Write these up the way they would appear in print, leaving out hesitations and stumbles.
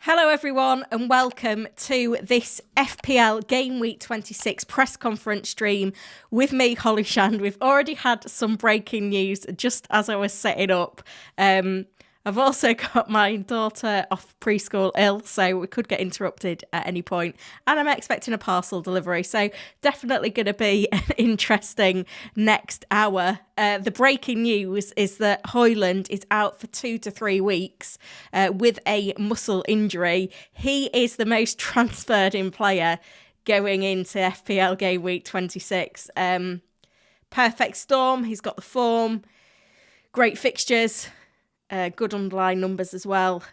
Hello everyone and welcome to this FPL Gameweek 26 press conference stream with me, Holly Shand. We've already had some breaking news just as I was setting up. I've also got my daughter off preschool ill, so we could get interrupted at any point. And I'm expecting a parcel delivery, so definitely going to be an interesting next hour. The breaking news is that Højlund is out for 2 to 3 weeks with a muscle injury. He is the most transferred in player going into FPL Gameweek 26. Perfect storm. He's got the form, great fixtures. Good underlying numbers as well.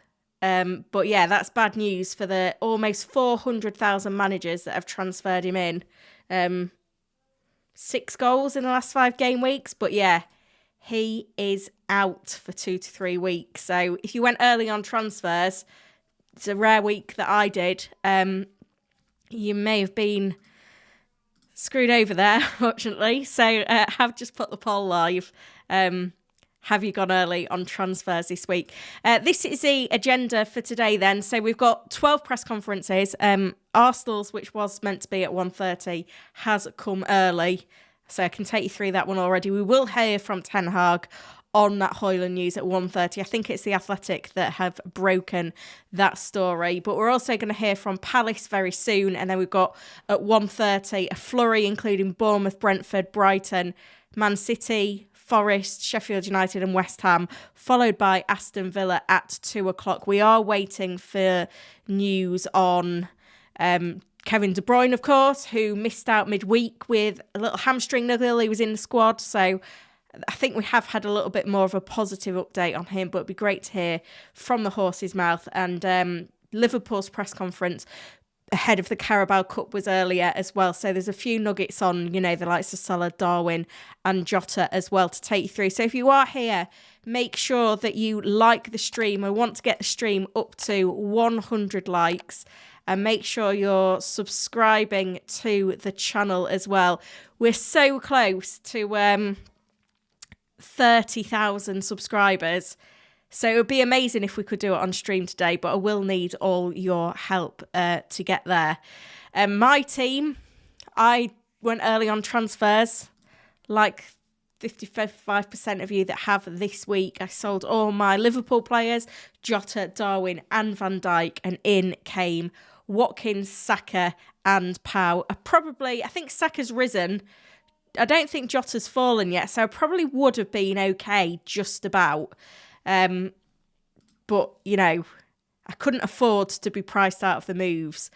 But yeah, that's bad news for the almost 400,000 managers that have transferred him in. 6 goals in the last 5 game weeks. But yeah, he is out for 2 to 3 weeks. So if you went early on transfers, it's a rare week that I did. You may have been screwed over there, fortunately. So have just put the poll live. Have you gone early on transfers this week? This is the agenda for today then. So we've got 12 press conferences. Arsenal's, which was meant to be at 1:30, has come early. So I can take you through that one already. We will hear from Ten Hag on that Højlund news at 1:30. I think it's The Athletic that have broken that story. But we're also going to hear from Palace very soon. And then we've got at 1:30 a flurry including Bournemouth, Brentford, Brighton, Man City, Forest, Sheffield United and West Ham, followed by Aston Villa at 2 o'clock. We are waiting for news on Kevin De Bruyne, of course, who missed out midweek with a little hamstring niggle. He was in the squad, so I think we have had a little bit more of a positive update on him, but it'd be great to hear from the horse's mouth. And Liverpool's press conference ahead of the Carabao Cup was earlier as well. So there's a few nuggets on, the likes of Salah, Darwin and Jota as well to take you through. So if you are here, make sure that you like the stream. I want to get the stream up to 100 likes and make sure you're subscribing to the channel as well. We're so close to 30,000 subscribers. So it would be amazing if we could do it on stream today, but I will need all your help to get there. My team, I went early on transfers, like 55% of you that have this week. I sold all my Liverpool players, Jota, Darwin and Van Dijk, and in came Watkins, Saka and Pau. I think Saka's risen. I don't think Jota's fallen yet, so I probably would have been okay just about. But, I couldn't afford to be priced out of the moves.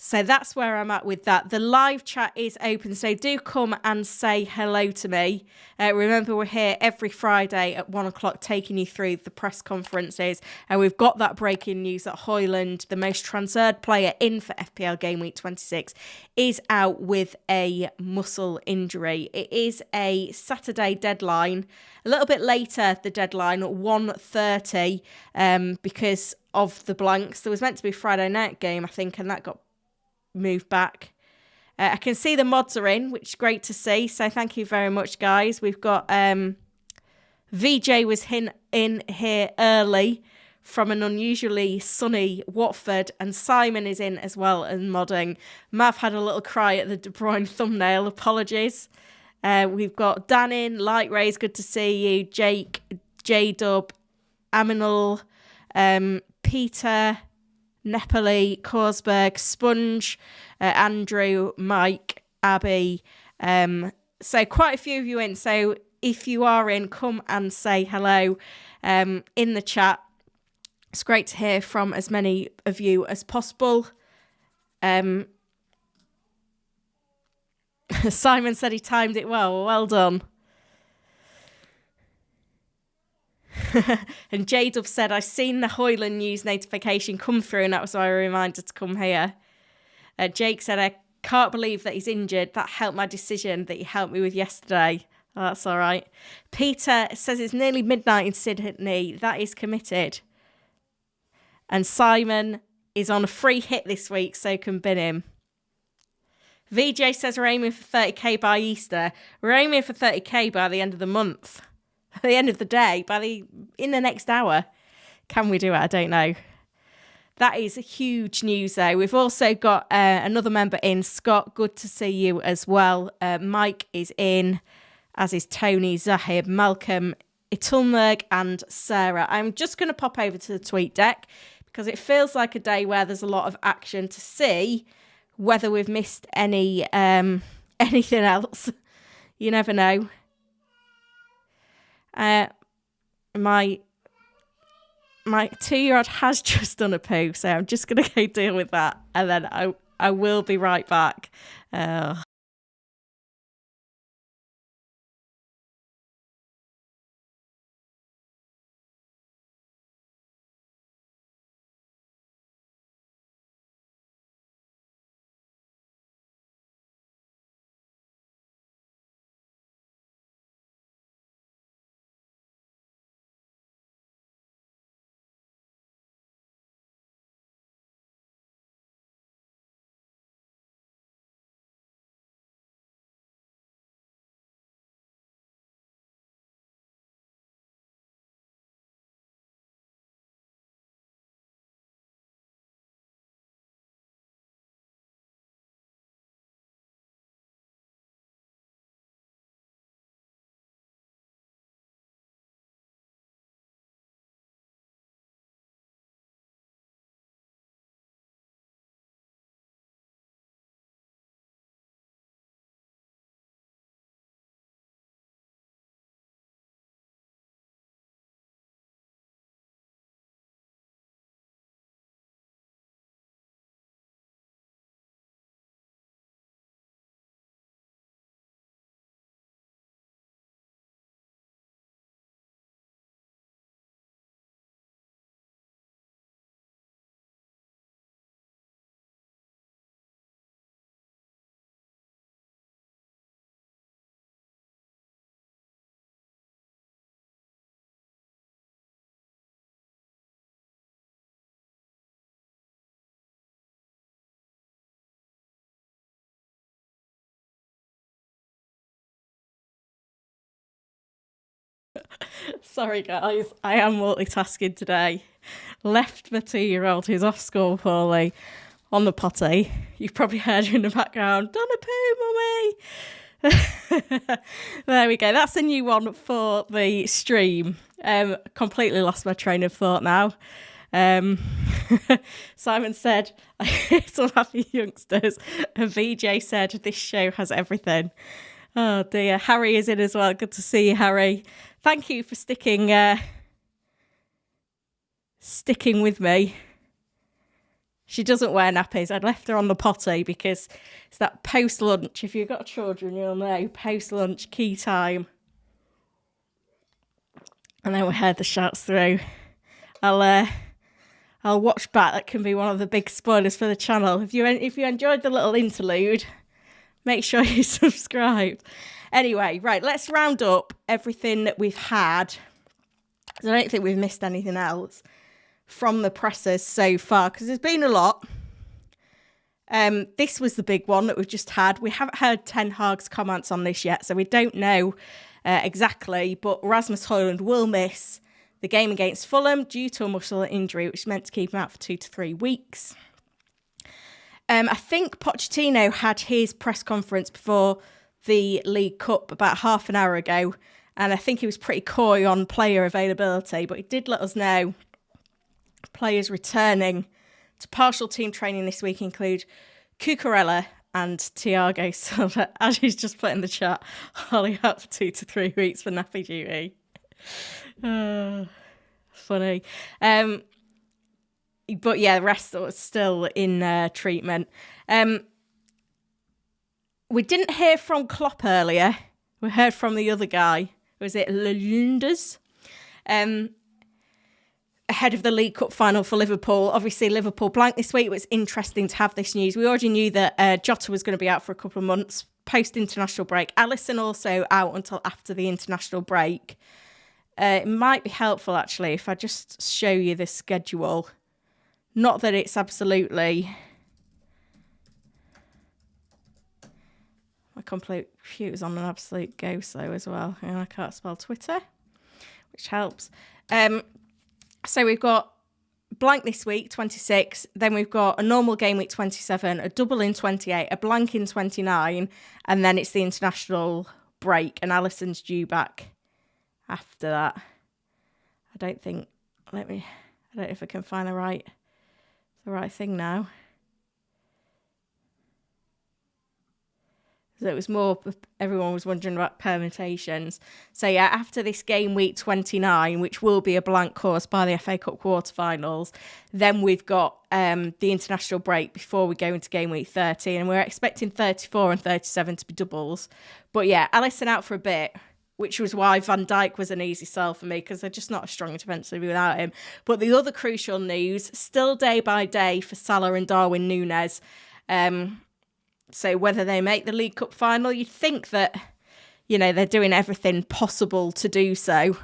So that's where I'm at with that. The live chat is open, so do come and say hello to me. Remember, we're here every Friday at 1 o'clock taking you through the press conferences. And we've got that breaking news that Højlund, the most transferred player in for FPL Gameweek 26, is out with a muscle injury. It is a Saturday deadline. A little bit later, the deadline, 1:30, because of the blanks. There was meant to be a Friday night game, I think, and that got moved back. I can see the mods are in, which is great to see. So thank you very much, guys. We've got VJ was in here early from an unusually sunny Watford, and Simon is in as well and modding. Mav had a little cry at the De Bruyne thumbnail. Apologies. We've got Dan in, Light Rays, good to see you. Jake, J-Dub, Aminul, Peter, Nepali, Korsberg, Sponge, Andrew, Mike, Abby. So quite a few of you in. So if you are in, come and say hello in the chat. It's great to hear from as many of you as possible. Simon said he timed it well. Well done. And J-Dub said, I've seen the Højlund news notification come through and that was my reminder to come here. Jake said, I can't believe that he's injured. That helped my decision that you helped me with yesterday. Oh, that's all right. Peter says it's nearly midnight in Sydney. That is committed. And Simon is on a free hit this week, so can bin him. VJ says we're aiming for 30k by Easter. We're aiming for 30k by the end of the month. At the end of the day, in the next hour. Can we do it? I don't know. That is huge news, though. We've also got another member in, Scott. Good to see you as well. Mike is in, as is Tony, Zahib, Malcolm, Itulmerg, and Sarah. I'm just going to pop over to the tweet deck because it feels like a day where there's a lot of action to see whether we've missed any anything else. You never know. My 2-year-old has just done a poo, so I'm just going to go deal with that, and then I will be right back. Sorry, guys. I am multitasking today. Left the 2-year-old who's off school poorly on the potty. You've probably heard her in the background. Done a poo, mummy. There we go. That's a new one for the stream. Completely lost my train of thought now. Simon said, some happy youngsters. VJ said, this show has everything. Oh dear. Harry is in as well. Good to see you, Harry. Thank you for sticking with me. She doesn't wear nappies. I'd left her on the potty because it's that post-lunch. If you've got children, you'll know. Post-lunch, key time. And then we heard the shouts through. I'll watch back. That can be one of the big spoilers for the channel. If you enjoyed the little interlude, make sure you subscribe. Anyway, right, let's round up everything that we've had. I don't think we've missed anything else from the pressers so far, because there's been a lot. This was the big one that we've just had. We haven't heard Ten Hag's comments on this yet, so we don't know exactly, but Rasmus Højlund will miss the game against Fulham due to a muscle injury, which is meant to keep him out for 2 to 3 weeks. I think Pochettino had his press conference before the League Cup about half an hour ago, and I think he was pretty coy on player availability, but he did let us know players returning to partial team training this week include Cucurella and Diogo Silva, as he's just put in the chat, Holly out for 2 to 3 weeks for nappy duty. Funny. But yeah, the rest was still in treatment. We didn't hear from Klopp earlier. We heard from the other guy. Was it Lunders? Ahead of the League Cup final for Liverpool. Obviously, Liverpool blank this week. It was interesting to have this news. We already knew that Jota was going to be out for a couple of months post-international break. Alisson also out until after the international break. It might be helpful, actually, if I just show you the schedule. Not that it's absolutely... My computer's on an absolute go slow as well. And I can't spell Twitter, which helps. So we've got blank this week, 26. Then we've got a normal game week 27, a double in 28, a blank in 29, and then it's the international break, and Alisson's due back after that. I don't know if I can find the right thing now. So it was more, everyone was wondering about permutations. So yeah, after this game week 29, which will be a blank course by the FA Cup quarterfinals, then we've got the international break before we go into game week 30, and we're expecting 34 and 37 to be doubles. But yeah, Alisson out for a bit, which was why Van Dijk was an easy sell for me, because they're just not as strong defensively without him. But the other crucial news, still day by day for Salah and Darwin Núñez. So whether they make the League Cup final, you'd think that, they're doing everything possible to do so.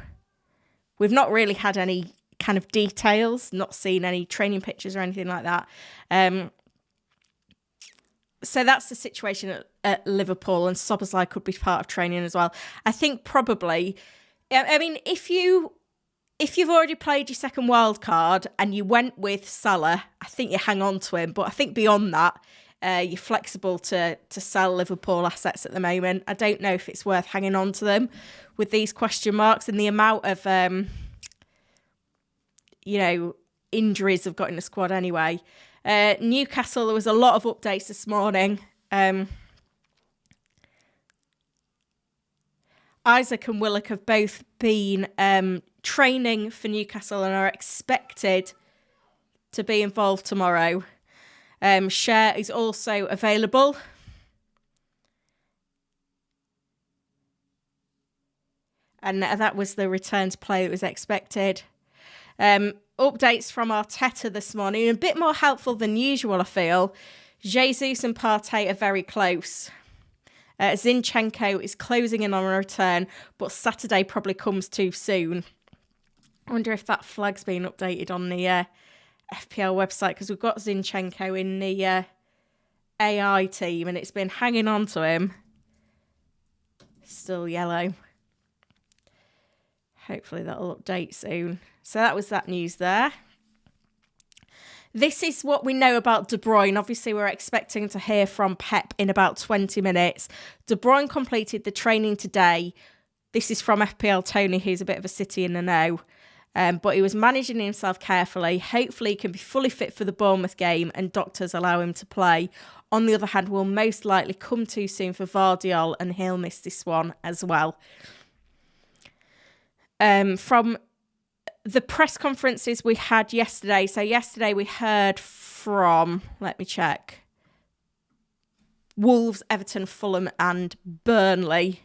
We've not really had any kind of details, not seen any training pictures or anything like that. So that's the situation at Liverpool, and Szoboszlai could be part of training as well. I think probably, if you've already played your second wild card and you went with Salah, I think you hang on to him. But I think beyond that, you're flexible to sell Liverpool assets at the moment. I don't know if it's worth hanging on to them with these question marks and the amount of, injuries they've got in the squad anyway. Newcastle, there was a lot of updates this morning. Isaac and Willock have both been training for Newcastle and are expected to be involved tomorrow. Share is also available. And that was the return to play that was expected. Updates from Arteta this morning, a bit more helpful than usual, I feel. Jesus and Partey are very close. Zinchenko is closing in on a return, but Saturday probably comes too soon. I wonder if that flag's been updated on the FPL website, because we've got Zinchenko in the AI team and it's been hanging on to him. Still yellow. Hopefully that'll update soon. So that was that news there. This is what we know about De Bruyne. Obviously, we're expecting to hear from Pep in about 20 minutes. De Bruyne completed the training today. This is from FPL Tony, who's a bit of a city in the know. But he was managing himself carefully. Hopefully he can be fully fit for the Bournemouth game and doctors allow him to play. On the other hand, will most likely come too soon for Vardiol and he'll miss this one as well. From the press conferences we had yesterday. So yesterday we heard from, let me check, Wolves, Everton, Fulham and Burnley.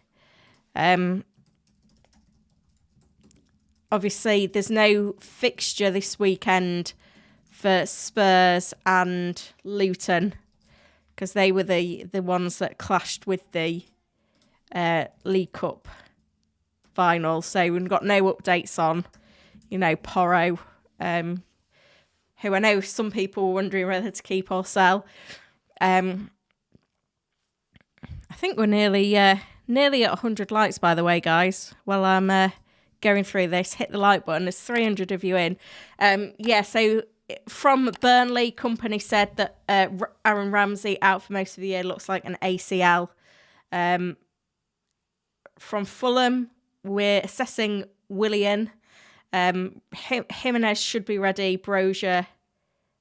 Obviously, there's no fixture this weekend for Spurs and Luton because they were the ones that clashed with the League Cup final. So we've got no updates on, Porro, who I know some people were wondering whether to keep or sell. I think we're nearly at 100 likes, by the way, guys. Well, I'm going through this. Hit the like button. There's 300 of you in. So from Burnley, company said that Aaron Ramsey out for most of the year, looks like an ACL. From Fulham, we're assessing Willian. Jimenez should be ready. Brozier.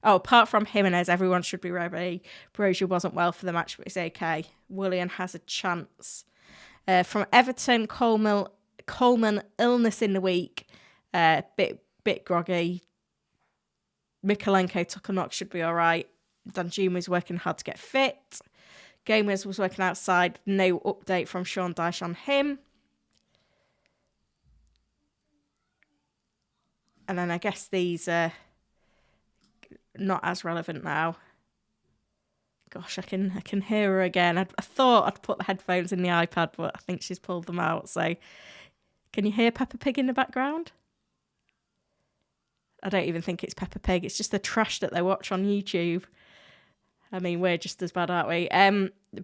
Oh, apart from Jimenez, everyone should be ready. Brozier wasn't well for the match, but it's okay. Willian has a chance. From Everton, Coleman illness in the week. Bit groggy. Mikolenko took a knock, should be all right. Danjuma's working hard to get fit. Gomez was working outside. No update from Sean Dyche on him. And then I guess these are not as relevant now. Gosh, I can hear her again. I thought I'd put the headphones in the iPad, but I think she's pulled them out. So can you hear Peppa Pig in the background? I don't even think it's Peppa Pig. It's just the trash that they watch on YouTube. I mean, we're just as bad, aren't we?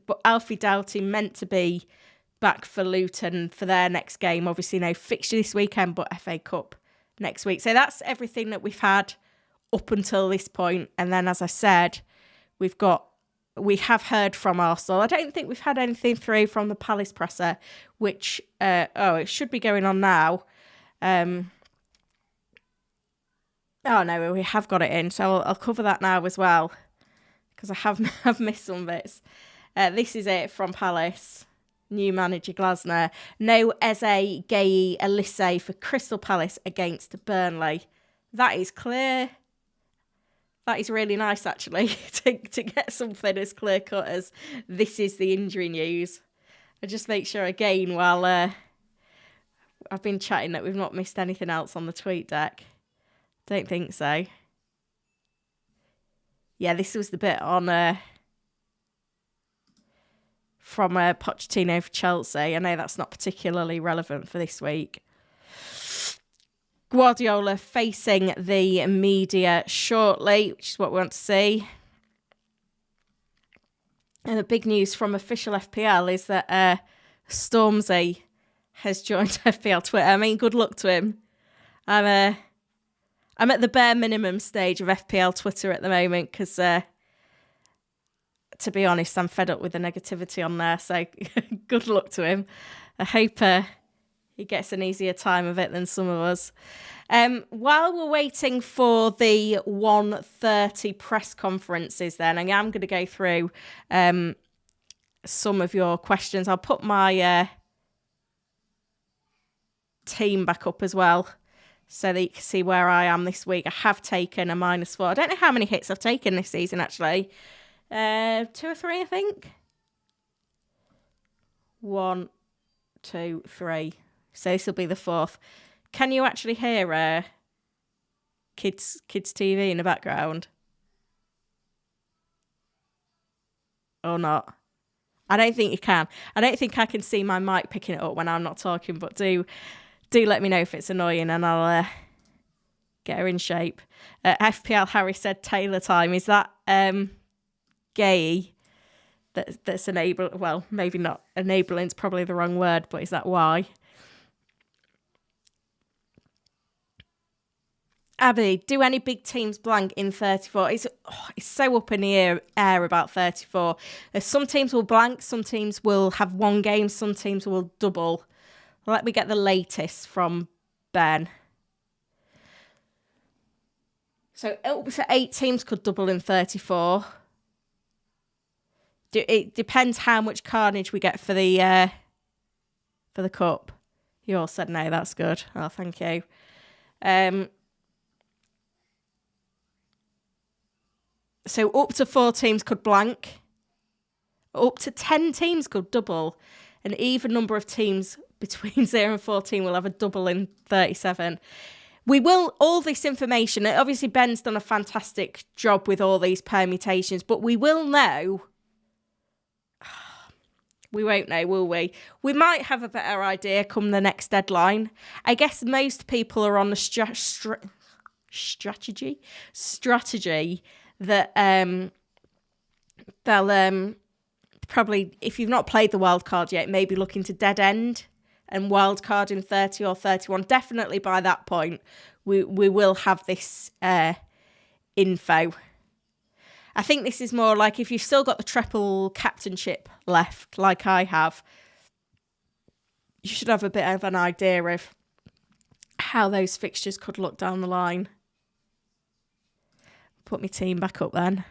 But Alfie Doughty meant to be back for Luton for their next game. Obviously, no fixture this weekend, but FA Cup next week. So that's everything that we've had up until this point. And then, as I said, we have heard from Arsenal. I don't think we've had anything through from the Palace presser, which, it should be going on now. Oh, no, we have got it in. So I'll cover that now as well, because I have missed some bits. This is it from Palace. New manager Glasner. No Eze, Gueye, Elise for Crystal Palace against Burnley. That is clear. That is really nice, actually, to get something as clear-cut as this is the injury news. I just make sure again, while I've been chatting, that we've not missed anything else on the tweet deck. Don't think so. Yeah, this was the bit on from Pochettino for Chelsea. I know that's not particularly relevant for this week. Guardiola facing the media shortly, which is what we want to see. And the big news from official FPL is that Stormzy has joined FPL Twitter. I mean, good luck to him. I'm at the bare minimum stage of FPL Twitter at the moment because, to be honest, I'm fed up with the negativity on there. So good luck to him. I hope he gets an easier time of it than some of us. While we're waiting for the 1:30 press conferences then, I am going to go through some of your questions. I'll put my team back up as well so that you can see where I am this week. I have taken a -4. I don't know how many hits I've taken this season, actually. 2 or 3, I think. 1, 2, 3. So this will be the 4th. Can you actually hear kids TV in the background? Or not? I don't think you can. I don't think I can see my mic picking it up when I'm not talking, but do let me know if it's annoying and I'll get her in shape. FPL Harry said Taylor time. Is that Gueye that's enabling? Well, maybe not enabling. It's probably the wrong word, but is that why? Abby, do any big teams blank in 34? It's so up in the air about 34. Some teams will blank, some teams will have one game, some teams will double. Let me get the latest from Ben. So up to 8 teams could double in 34. It depends how much carnage we get for the cup. You all said no, that's good. Oh, thank you. So up to 4 teams could blank. Up to 10 teams could double. An even number of teams between 0 and 14 will have a double in 37. We will, all this information, obviously Ben's done a fantastic job with all these permutations, but we will know. We won't know, will we? We might have a better idea come the next deadline. I guess most people are on the strategy that they'll probably, if you've not played the wild card yet, maybe looking to dead end and wild card in 30 or 31. Definitely by that point, we will have this info. I think this is more like if you've still got the triple captainship left, like I have, you should have a bit of an idea of how those fixtures could look down the line. Put my team back up then.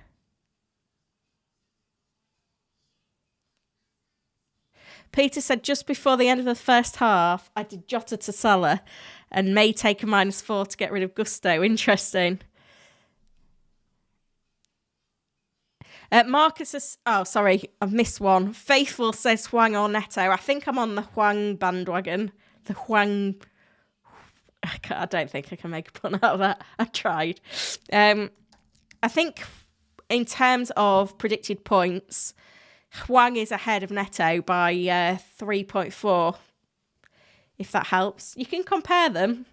Peter said just before the end of the first half, I did Jota to Salah and may take a -4 to get rid of Gusto. Interesting. Marcus says, oh, sorry, I've missed one. Faithful says Hwang or Neto. I think I'm on the Hwang bandwagon. The Hwang. I don't think I can make a pun out of that. I tried. I think in terms of predicted points, Hwang is ahead of Neto by 3.4, if that helps. You can compare them.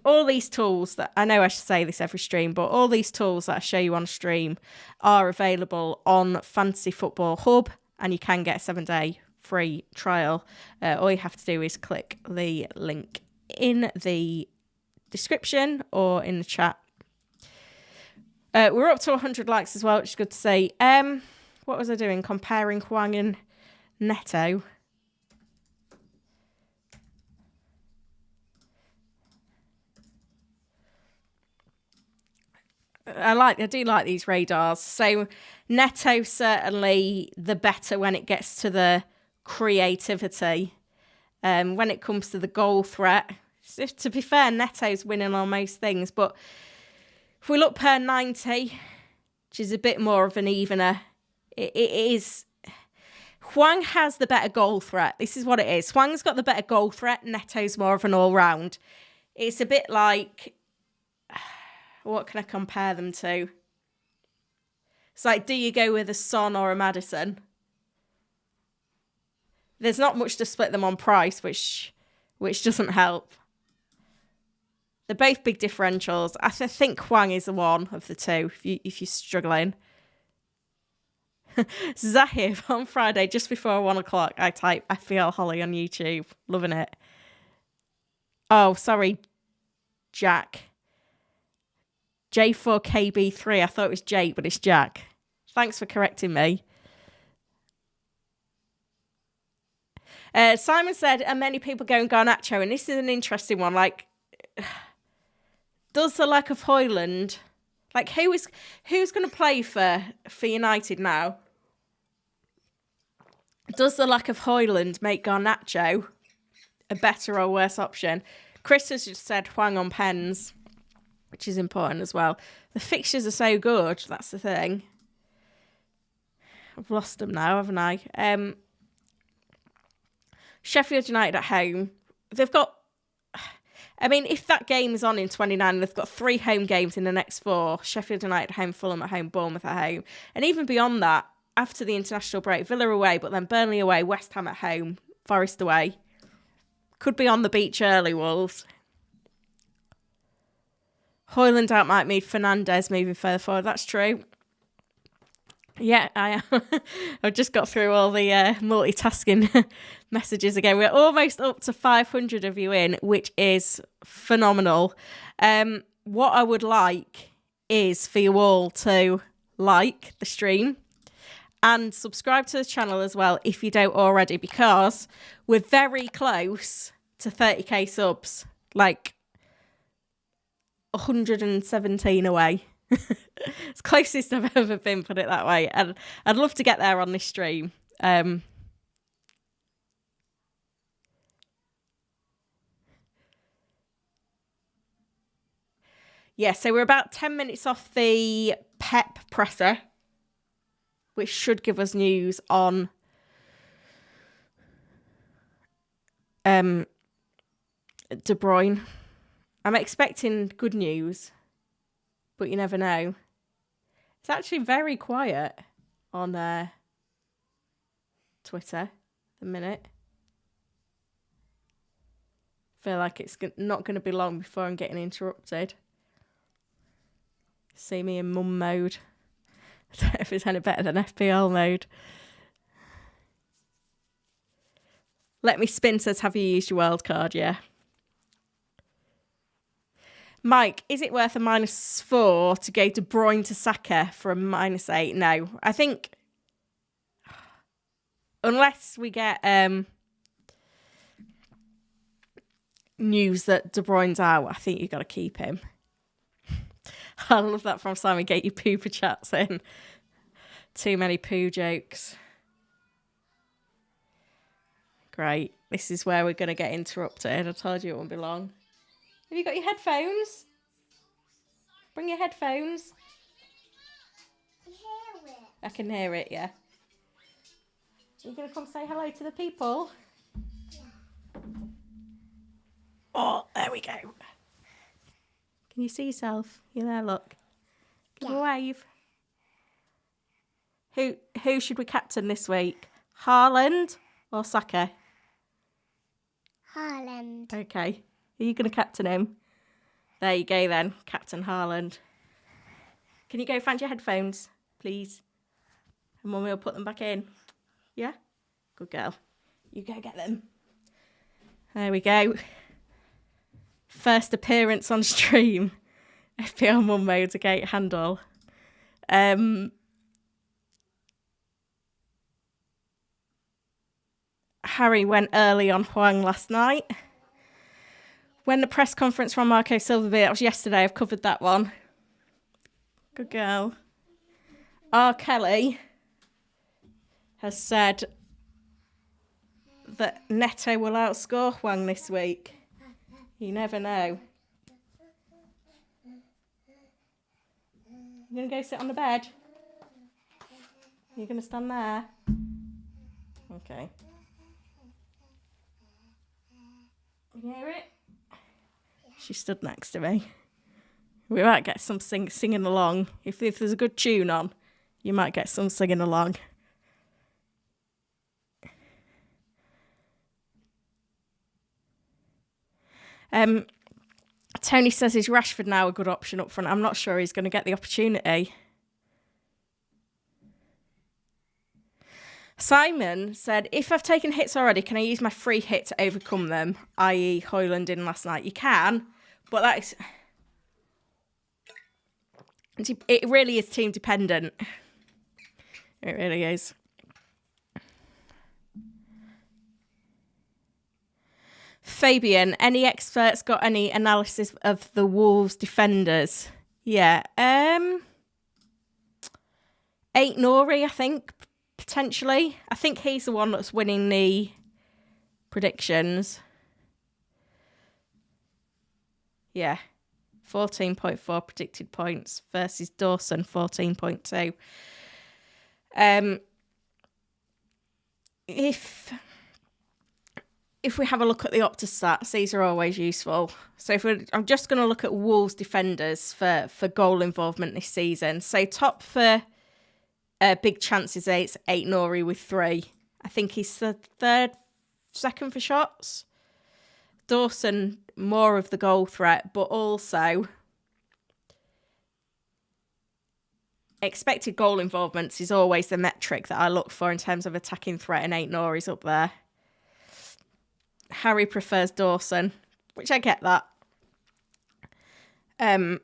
All these tools that, I know I should say this every stream, but all these tools that I show you on stream are available on Fantasy Football Hub, and you can get a 7-day free trial. All you have to do is click the link in the description or in the chat. We're up to 100 likes as well, which is good to see. What was I doing? Comparing Hwang and Neto. I do like these radars. So Neto certainly the better when it gets to the creativity. When it comes to the goal threat, so to be fair, Neto's winning on most things. But if we look per 90, which is a bit more of an evener, it is. Hwang has the better goal threat. This is what it is. Hwang's got the better goal threat. Neto's more of an all-round. It's a bit like... What can I compare them to? It's like, do you go with a Son or a Maddison? There's not much to split them on price, which doesn't help. They're both big differentials. I think Hwang is the one of the two, if you're struggling. Zahib, on Friday, just before 1 o'clock, I type FPL Holly on YouTube. Loving it. Oh, sorry, Jack. J4KB3. I thought it was Jake, but it's Jack. Thanks for correcting me. Simon said, and many people go and Garnacho, and this is an interesting one. Like, does the lack of Højlund, like who's going to play for United now? Does the lack of Højlund make Garnacho a better or worse option? Chris has just said Hwang on pens, which is important as well. The fixtures are so good, that's the thing. I've lost them now, haven't I? Sheffield United at home. They've got... I mean, if that game is on in 29, they've got 3 home games in the next 4. Sheffield United at home, Fulham at home, Bournemouth at home. And even beyond that, after the international break, Villa away, but then Burnley away, West Ham at home, Forest away. Could be on the beach early, Wolves. Højlund out might mean Fernandes moving further forward. That's true. Yeah, I am. I've just got through all the multitasking messages again. We're almost up to 500 of you in, which is phenomenal. What I would like is for you all to like the stream and subscribe to the channel as well if you don't already, because we're very close to 30k subs. Like 117 away. It's closest I've ever been, put it that way. And I'd love to get there on this stream. Yeah, so we're about 10 minutes off the Pep presser, which should give us news on De Bruyne. I'm expecting good news, but you never know. It's actually very quiet on Twitter at the minute. Feel like it's not going to be long before I'm getting interrupted. See me in mum mode. I don't know if it's any better than FPL mode. Let me spin says, have you used your wild card? Yeah. Mike, is it worth a -4 to go to Bruyne to Saka for a -8? No. I think unless we get news that De Bruyne's out, I think you've got to keep him. I love that from Simon. Get your pooper chats in. Too many poo jokes. Great. This is where we're going to get interrupted. I told you it won't be long. Have you got your headphones? Bring your headphones. I can hear it, yeah. Are you going to come say hello to the people? Yeah. Oh, there we go. Can you see yourself? You're there, look. Give a wave. Who should we captain this week? Haaland or Saka? Haaland. Okay. Are you going to captain him? There you go then, Captain Haaland. Can you go find your headphones, please? And Mummy will put them back in. Yeah? Good girl. You go get them. There we go. First appearance on stream. FPL Mum Mode's a gate handle. Harry went early on Huang last night. When the press conference from Marco Silva, that was yesterday. I've covered that one. Good girl. R. Kelly has said that Neto will outscore Huang this week. You never know. You going to go sit on the bed? You're going to stand there? Okay. You hear it? She stood next to me. We might get some singing along. If there's a good tune on, you might get some singing along. Tony says, is Rashford now a good option up front? I'm not sure he's going to get the opportunity. Simon said, if I've taken hits already, can I use my free hit to overcome them? I.e. Højlund in last night. You can, but it really is team dependent. It really is. Fabian, any experts got any analysis of the Wolves defenders? Yeah. 8 Nori, I think, potentially. I think he's the one that's winning the predictions. Yeah. 14.4 predicted points versus Dawson, 14.2. If we have a look at the Opta stats, these are always useful. So I'm just going to look at Wolves defenders for goal involvement this season. So top for big chances, it's 8 Nori with 3. I think he's the second for shots. Dawson, more of the goal threat, but also expected goal involvements is always the metric that I look for in terms of attacking threat, and 8 Nori's up there. Harry prefers Dawson, which I get that. I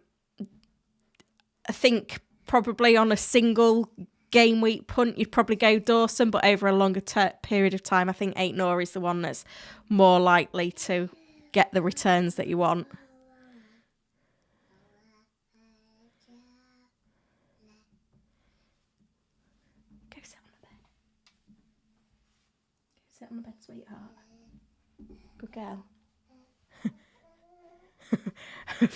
think probably on a single game week punt, you'd probably go Dawson, but over a longer period of time, I think 8 Nori is the one that's more likely to get the returns that you want. Go sit on the bed. Go sit on the bed, sweetheart. Good girl. I'm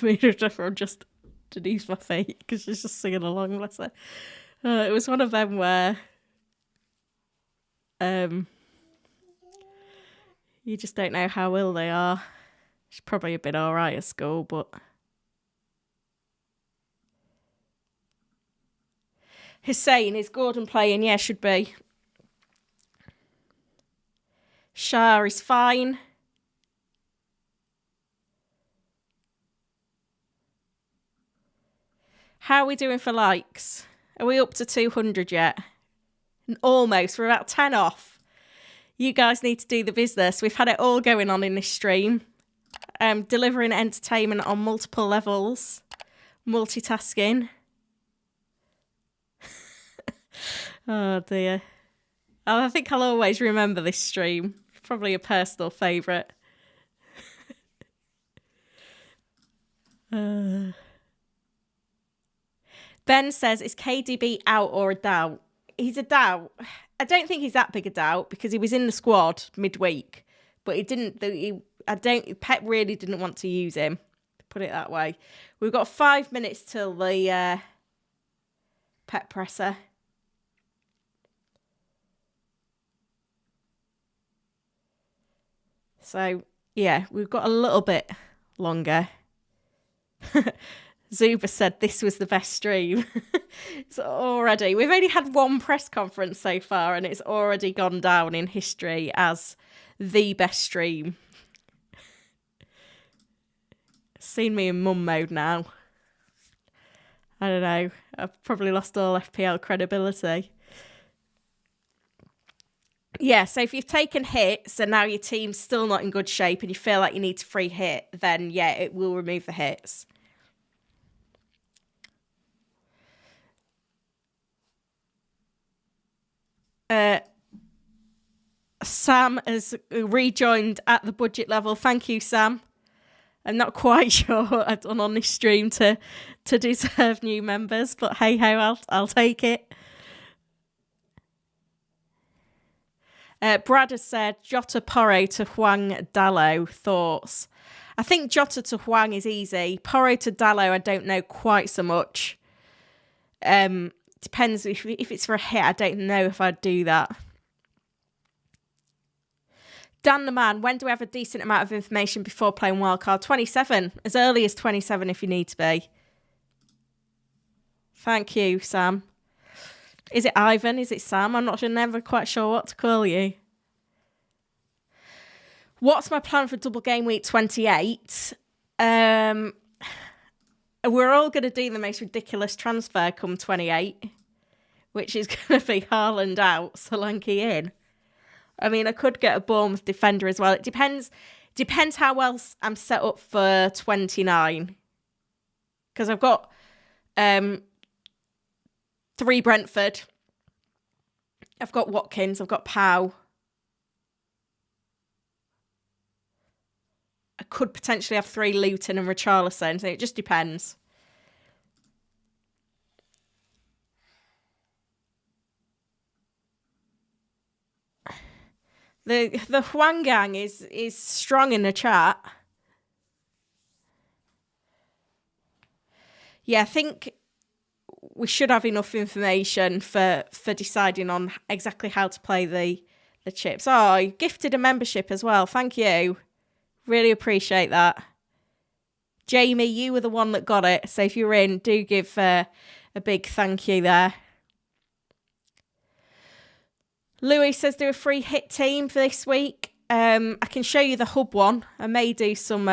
just Denise my feet because she's just singing along, bless her. It was one of them where you just don't know how ill they are. She's probably been all right at school, but Hussein, is Gordon playing? Yeah, should be. Shah is fine. How are we doing for likes? Are we up to 200 yet? Almost. We're about 10 off. You guys need to do the business. We've had it all going on in this stream. Delivering entertainment on multiple levels. Multitasking. Oh dear. I think I'll always remember this stream. Probably a personal favourite. Ben says, is KDB out or a doubt? He's a doubt. I don't think he's that big a doubt because he was in the squad midweek, but Pep really didn't want to use him, to put it that way. We've got 5 minutes till the Pep presser. So, yeah, we've got a little bit longer. Zuba said this was the best stream. It's already, we've only had one press conference so far and it's already gone down in history as the best stream. Seen me in mum mode now. I don't know. I've probably lost all FPL credibility. Yeah, so if you've taken hits and now your team's still not in good shape and you feel like you need to free hit, then yeah, it will remove the hits. Sam has rejoined at the budget level. Thank you, Sam. I'm not quite sure what I've done on this stream to deserve new members, but hey ho, I'll take it. Brad has said Jota, Porro to Hwang, Dalot. Thoughts? I think Jota to Hwang is easy. Porro to Dalot, I don't know quite so much. Depends if it's for a hit. I don't know if I'd do that. Dan the man, when do we have a decent amount of information before playing wildcard? 27. As early as 27 if you need to be. Thank you, Sam. Is it Ivan? Is it Sam? I'm never quite sure what to call you. What's my plan for double game week 28? We're all going to do the most ridiculous transfer come 28, which is going to be Haaland out, Solanke in. I mean, I could get a Bournemouth defender as well. It depends how well I'm set up for 29. Because I've got 3 Brentford. I've got Watkins. I've got Pau. I could potentially have 3 Luton and Richarlison. So it just depends. The Hwang gang is strong in the chat. Yeah, I think we should have enough information for deciding on exactly how to play the chips. Oh, you gifted a membership as well. Thank you. Really appreciate that. Jamie, you were the one that got it. So if you're in, do give a big thank you there. Louis says do a free hit team for this week. I can show you the hub one. I may do some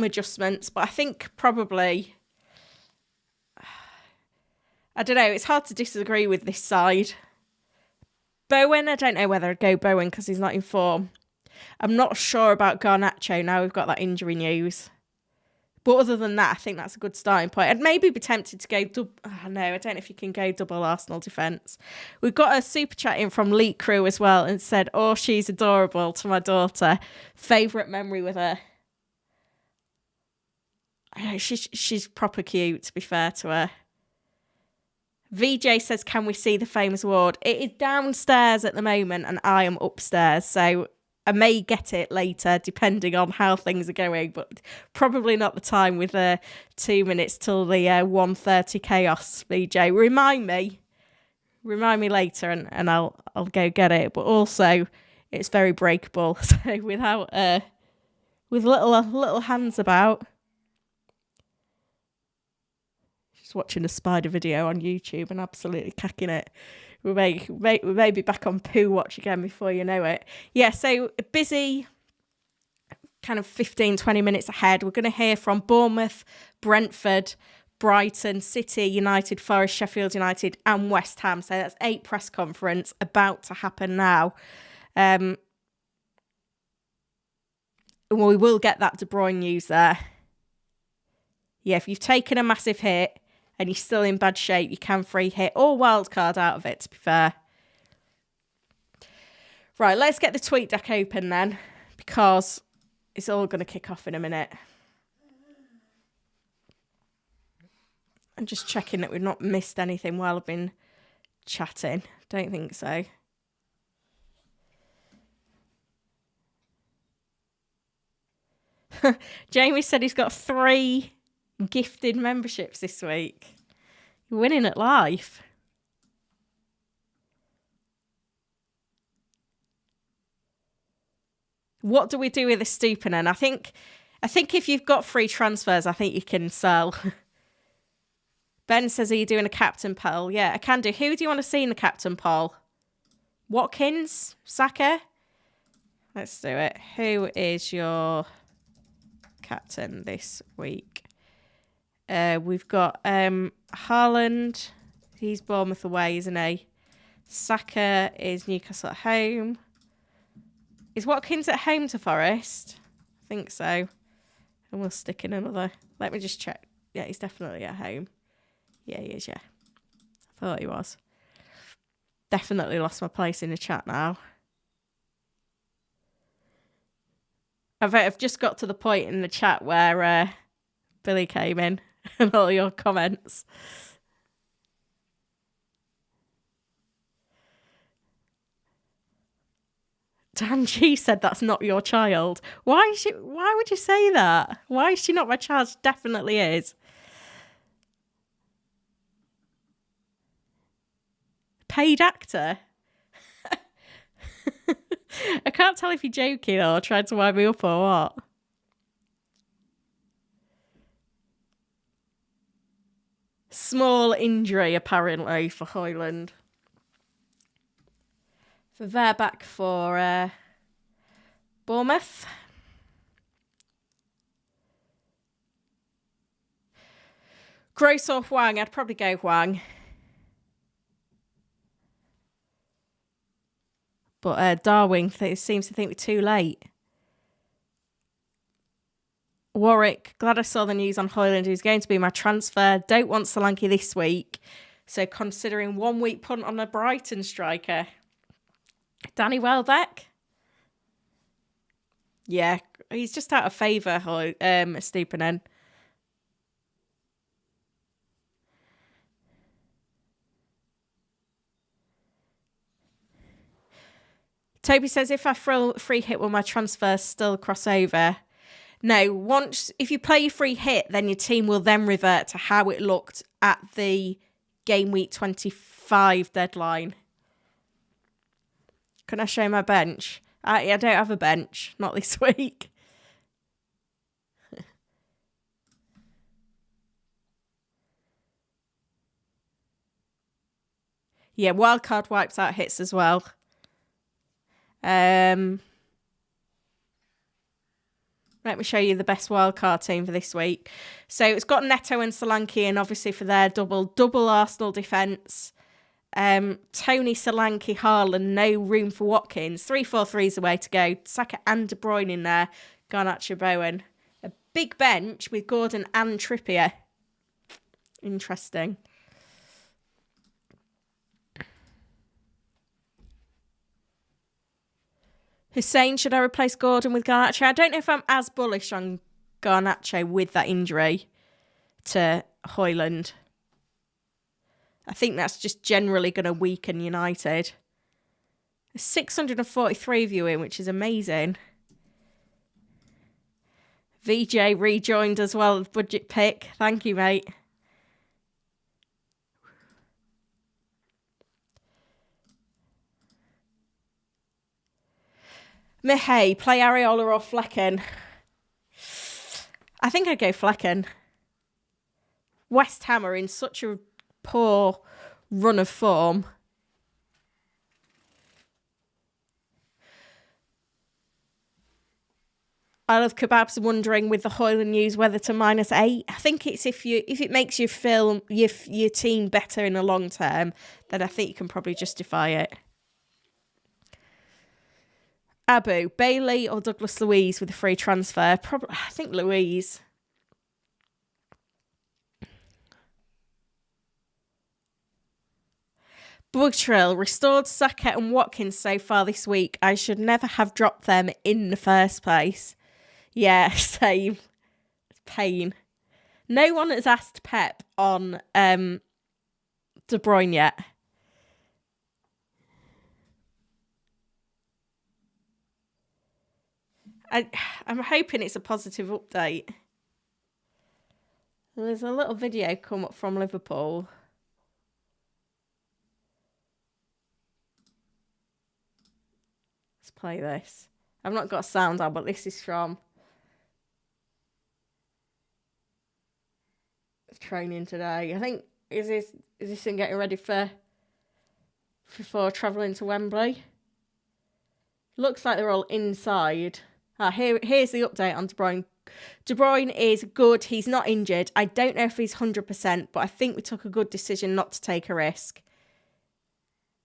adjustments, but I think probably, I don't know, it's hard to disagree with this side. Bowen, I don't know whether I'd go Bowen because he's not in form. I'm not sure about Garnacho now we've got that injury news. But other than that, I think that's a good starting point. I'd maybe be tempted to go double. Oh, no, I don't know if you can go double Arsenal defence. We've got a super chat in from Leak Crew as well and said, oh, she's adorable to my daughter. Favourite memory with her. She's proper cute, to be fair to her. VJ says, can we see the famous award? It is downstairs at the moment and I am upstairs. So I may get it later, depending on how things are going, but probably not the time with 2 minutes till the 1:30 chaos. VJ, remind me later, and I'll go get it. But also, it's very breakable, so without with little hands about. Just watching a spider video on YouTube and absolutely cacking it. We may be back on Poo Watch again before you know it. Yeah, so busy, kind of 15, 20 minutes ahead. We're going to hear from Bournemouth, Brentford, Brighton, City, United, Forest, Sheffield United and West Ham. So that's 8 press conference about to happen now. We will get that De Bruyne news there. Yeah, if you've taken a massive hit, and you're still in bad shape, you can free hit or wild card out of it, to be fair. Right, let's get the tweet deck open then, because it's all going to kick off in a minute. I'm just checking that we've not missed anything while I've been chatting. Don't think so. Jamie said he's got 3 gifted memberships this week. You're winning at life. What do we do with the Stupinan? I think if you've got free transfers, I think you can sell. Ben says, are you doing a captain poll? Yeah, I can do. Who do you want to see in the captain poll? Watkins? Saka? Let's do it. Who is your captain this week? We've got Haaland. He's Bournemouth away, isn't he? Saka is Newcastle at home. Is Watkins at home to Forest? I think so. And we'll stick in another. Let me just check. Yeah, he's definitely at home. Yeah, he is, yeah. I thought he was. Definitely lost my place in the chat now. I've just got to the point in the chat where Billy came in and all your comments. Dan G said that's not your child. Why would you say that? Why is she not my child? She definitely is. Paid actor? I can't tell if you're joking or trying to wind me up or what. Small injury, apparently, for Højlund. So they're back for Bournemouth. Gross or Hwang? I'd probably go Hwang. But Darwin seems to think we're too late. Warwick, glad I saw the news on Højlund, who's going to be my transfer. Don't want Solanke this week. So considering 1 week punt on a Brighton striker. Danny Welbeck? Yeah, he's just out of favour, Stupinan. Toby says, if I free hit, will my transfer still cross over? No, if you play your free hit, then your team will then revert to how it looked at the game week 25 deadline. Can I show my bench? I don't have a bench, not this week. Yeah, wildcard wipes out hits as well. Let me show you the best wildcard team for this week. So it's got Neto and Solanke, and obviously for their double Arsenal defence. Tony, Solanke, Haaland, no room for Watkins. 3-4-3 is the way to go. Saka and De Bruyne in there. Garnacho, Bowen. A big bench with Gordon and Trippier. Interesting. Hussein, should I replace Gordon with Garnacho? I don't know if I'm as bullish on Garnacho with that injury to Højlund. I think that's just generally going to weaken United. 643 viewing, which is amazing. VJ rejoined as well, budget pick. Thank you, mate. Mihai, play Areola or Flecken? I think I'd go Flecken. West Ham are in such a poor run of form. I love Kebabs wondering with the Højlund news whether to -8. I think it's if it makes you feel your team better in the long term, then I think you can probably justify it. Abu, Bailey or Douglas Luiz with a free transfer? Probably, I think Luiz. Bugtrill, restored Saka and Watkins so far this week. I should never have dropped them in the first place. Yeah, same. It's pain. No one has asked Pep on De Bruyne yet. I'm hoping it's a positive update. There's a little video come up from Liverpool. Let's play this. I've not got a sound on, but this is from training today. I think is this in getting ready for travelling to Wembley? Looks like they're all inside. Here's the update on De Bruyne De Bruyne is good. He's not injured. I don't know if he's 100%, but I think we took a good decision not to take a risk.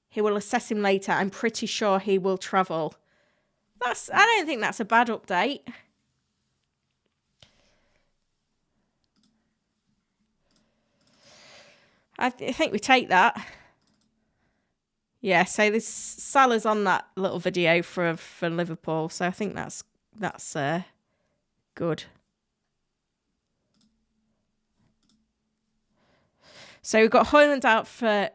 He will assess him later. I'm pretty sure he will travel. I don't think that's a bad update. I think we take that. Yeah, so this Salah's on that little video for Liverpool, so I think that's good. So we've got Højlund out for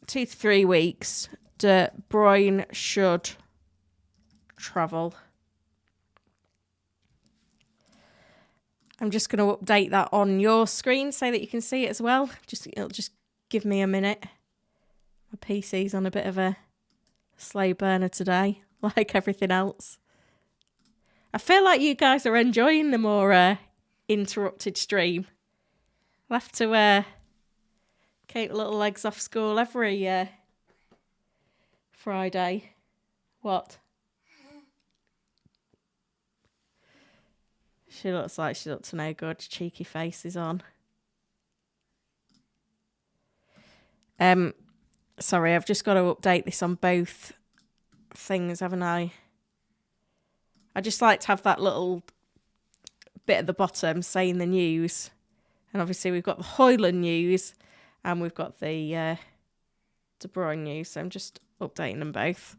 2 to 3 weeks. De Bruyne should travel. I'm just going to update that on your screen so that you can see it as well. It'll just give me a minute. My PC's on a bit of a slow burner today, like everything else. I feel like you guys are enjoying the more interrupted stream. I'll have to keep little legs off school every Friday. What? She looks like she's up to no good. Cheeky face is on. Sorry, I've just got to update this on both things, haven't I? I just like to have that little bit at the bottom saying the news. And obviously we've got the Højlund news and we've got the De Bruyne news. So I'm just updating them both.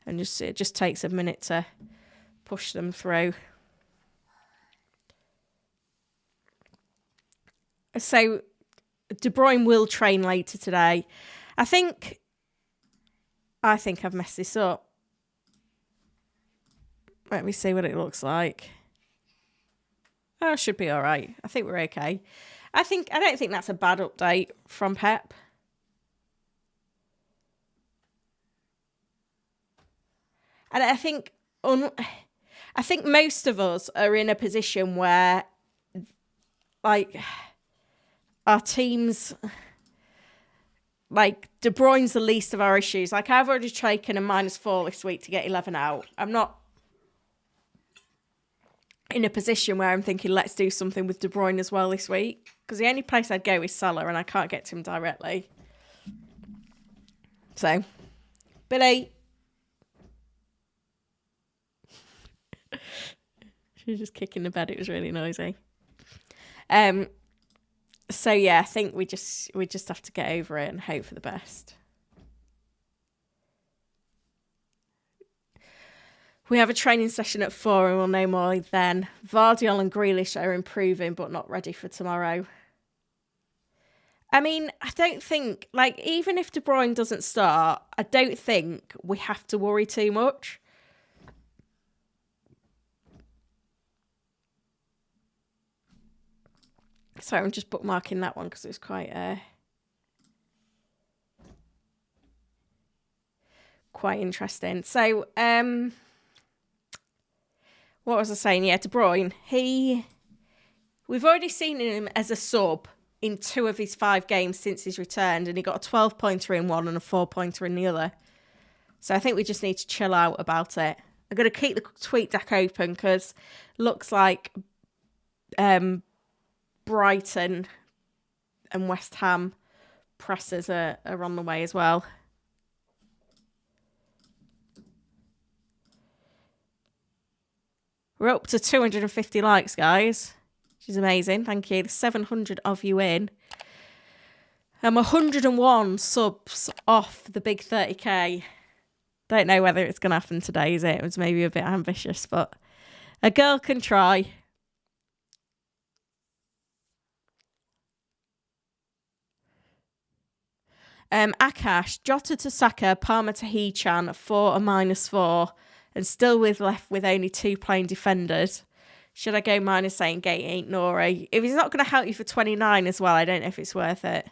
And it just takes a minute to push them through. So De Bruyne will train later today. I think I've messed this up. Let me see what it looks like. Oh, it should be all right. I think we're okay. I don't think that's a bad update from Pep. And I think most of us are in a position where, like, our teams, like, De Bruyne's the least of our issues. Like, I've already taken a -4 this week to get 11 out. I'm not in a position where I'm thinking, let's do something with De Bruyne as well this week. Because the only place I'd go is Salah, and I can't get to him directly. So, Billy. She was just kicking the bed. It was really noisy. So yeah, I think we just have to get over it and hope for the best. We have a training session at 4 and we'll know more then. Vardiol and Grealish are improving but not ready for tomorrow. I mean, I don't think, like, even if De Bruyne doesn't start, I don't think we have to worry too much. Sorry, I'm just bookmarking that one because it was quite interesting. So, what was I saying? Yeah, De Bruyne. We've already seen him as a sub in 2 of his 5 games since he's returned, and he got a 12-pointer in one and a 4-pointer in the other. So I think we just need to chill out about it. I'm going to keep the tweet deck open because looks like Brighton and West Ham presses are on the way as well. We're up to 250 likes, guys, which is amazing. Thank you. There's 700 of you in. I'm 101 subs off the big 30k. Don't know whether it's going to happen today, is it? It was maybe a bit ambitious, but a girl can try. Akash, Jota to Saka, Palmer to Hee-chan, 4 and -4, and still left with only 2 playing defenders. Should I go -8 gate 8 Nori? If he's not going to help you for 29 as well, I don't know if it's worth it.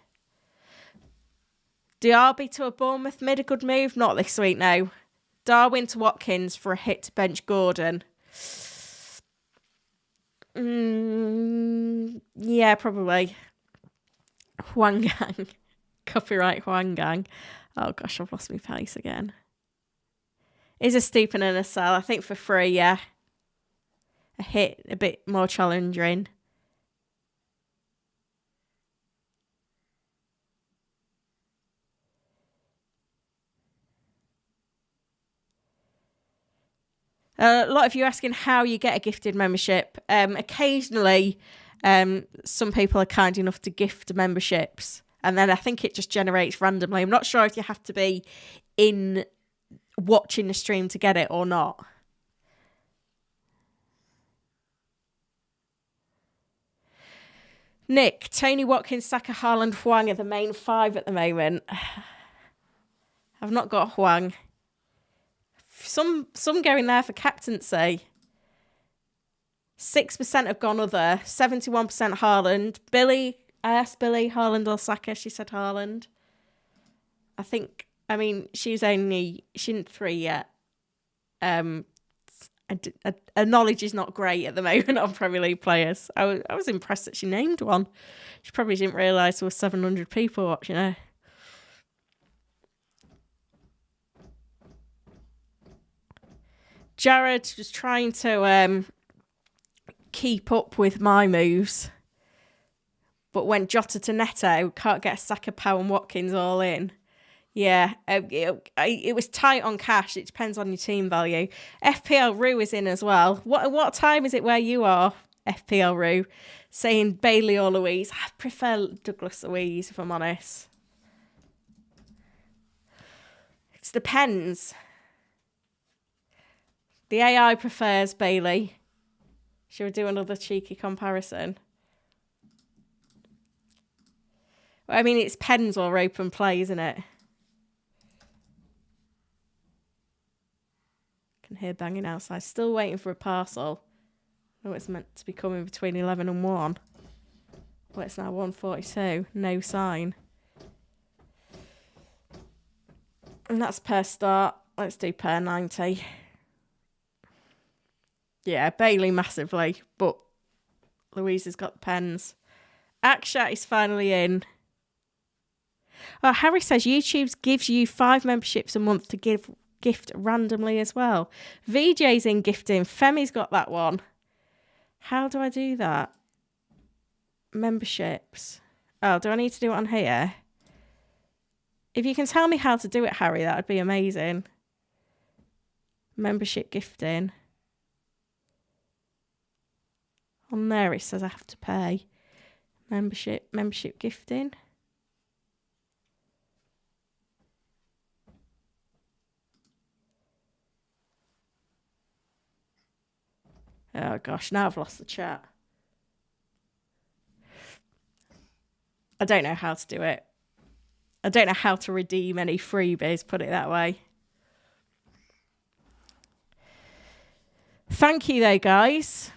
Diaby to a Bournemouth mid, a good move? Not this week, no. Darwin to Watkins for a hit to bench Gordon. Yeah, probably. Huang Gang. Copyright Huang Gang. Oh gosh, I've lost my place again. Is a Stupin and a sell? I think for free, yeah. a hit a bit more challenging. A lot of you asking how you get a gifted membership. Occasionally, some people are kind enough to gift memberships, and then I think it just generates randomly. I'm not sure if you have to be in watching the stream to get it or not. Nick, Tony, Watkins, Saka, Haaland, Hwang are the main 5 at the moment. I've not got Hwang. Some going there for captaincy. 6% have gone other. 71% Haaland. Billy, I asked Billy, Haaland or Saka. She said Haaland. She isn't 3 yet. Her knowledge is not great at the moment on Premier League players. I was impressed that she named one. She probably didn't realise there were 700 people watching her. Jared was trying to keep up with my moves, but when Jota to Neto, can't get Saka, Pow and Watkins all in. Yeah, it was tight on cash. It depends on your team value. FPL Roo is in as well. What time is it where you are, FPL Roo? Saying Bailey or Louise. I prefer Douglas Louise, if I'm honest. It depends. The AI prefers Bailey. Shall we do another cheeky comparison? I mean, it's pens or open play, isn't it? Can hear banging outside. Still waiting for a parcel. Oh, it's meant to be coming between 11 and 1. Well, it's now 1:42. No sign. And that's per start. Let's do per 90. Yeah, Bailey massively, but Louise has got the pens. Akshat is finally in. Oh, Harry says YouTube gives you 5 memberships a month to gift randomly as well. VJ's in gifting. Femi's got that one. How do I do that? Memberships. Oh, do I need to do it on here? If you can tell me how to do it, Harry, that would be amazing. Membership gifting. On there it says I have to pay. Membership gifting. Oh gosh, now I've lost the chat. I don't know how to do it. I don't know how to redeem any freebies, put it that way. Thank you though, guys.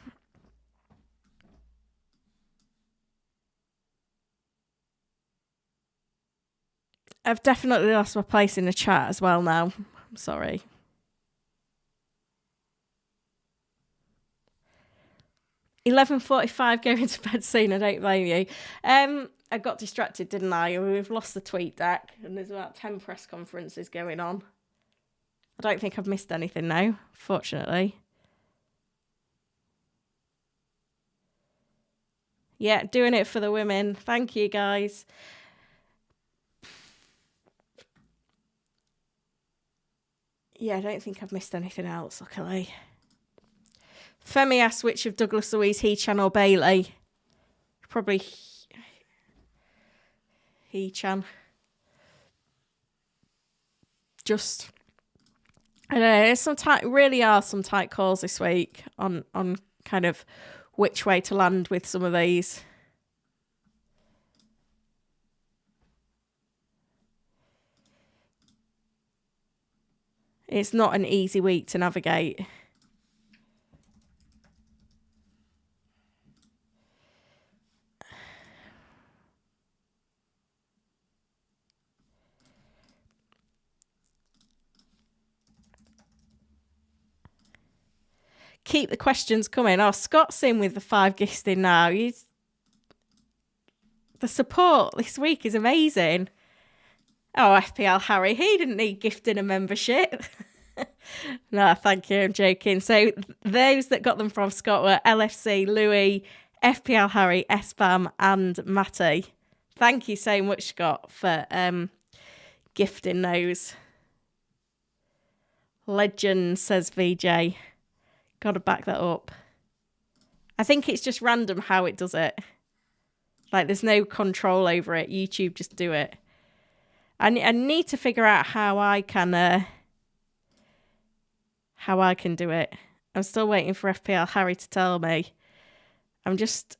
I've definitely lost my place in the chat as well now. I'm sorry. $11:45 going to bed soon. I don't blame you. I got distracted, didn't I? We've lost the tweet deck and there's about 10 press conferences going on. I don't think I've missed anything now, fortunately. Yeah, doing it for the women. Thank you, guys. Yeah, I don't think I've missed anything else, luckily. Femi asked which of Douglas Louise, He-Chan or Bailey. Probably He-Chan. Just, I don't know, there's really are some tight calls this week on kind of which way to land with some of these. It's not an easy week to navigate. Keep the questions coming. Oh, Scott's in with the 5 gifting now. The support this week is amazing. Oh, FPL Harry, he didn't need gifting a membership. No, thank you. I'm joking. So those that got them from Scott were LFC, Louis, FPL Harry, SBAM, and Matty. Thank you so much, Scott, for gifting those. Legend, says VJ. Gotta back that up. I think it's just random how it does it. Like, there's no control over it. YouTube just do it. I need to figure out how I can do it. I'm still waiting for FPL Harry to tell me. I'm just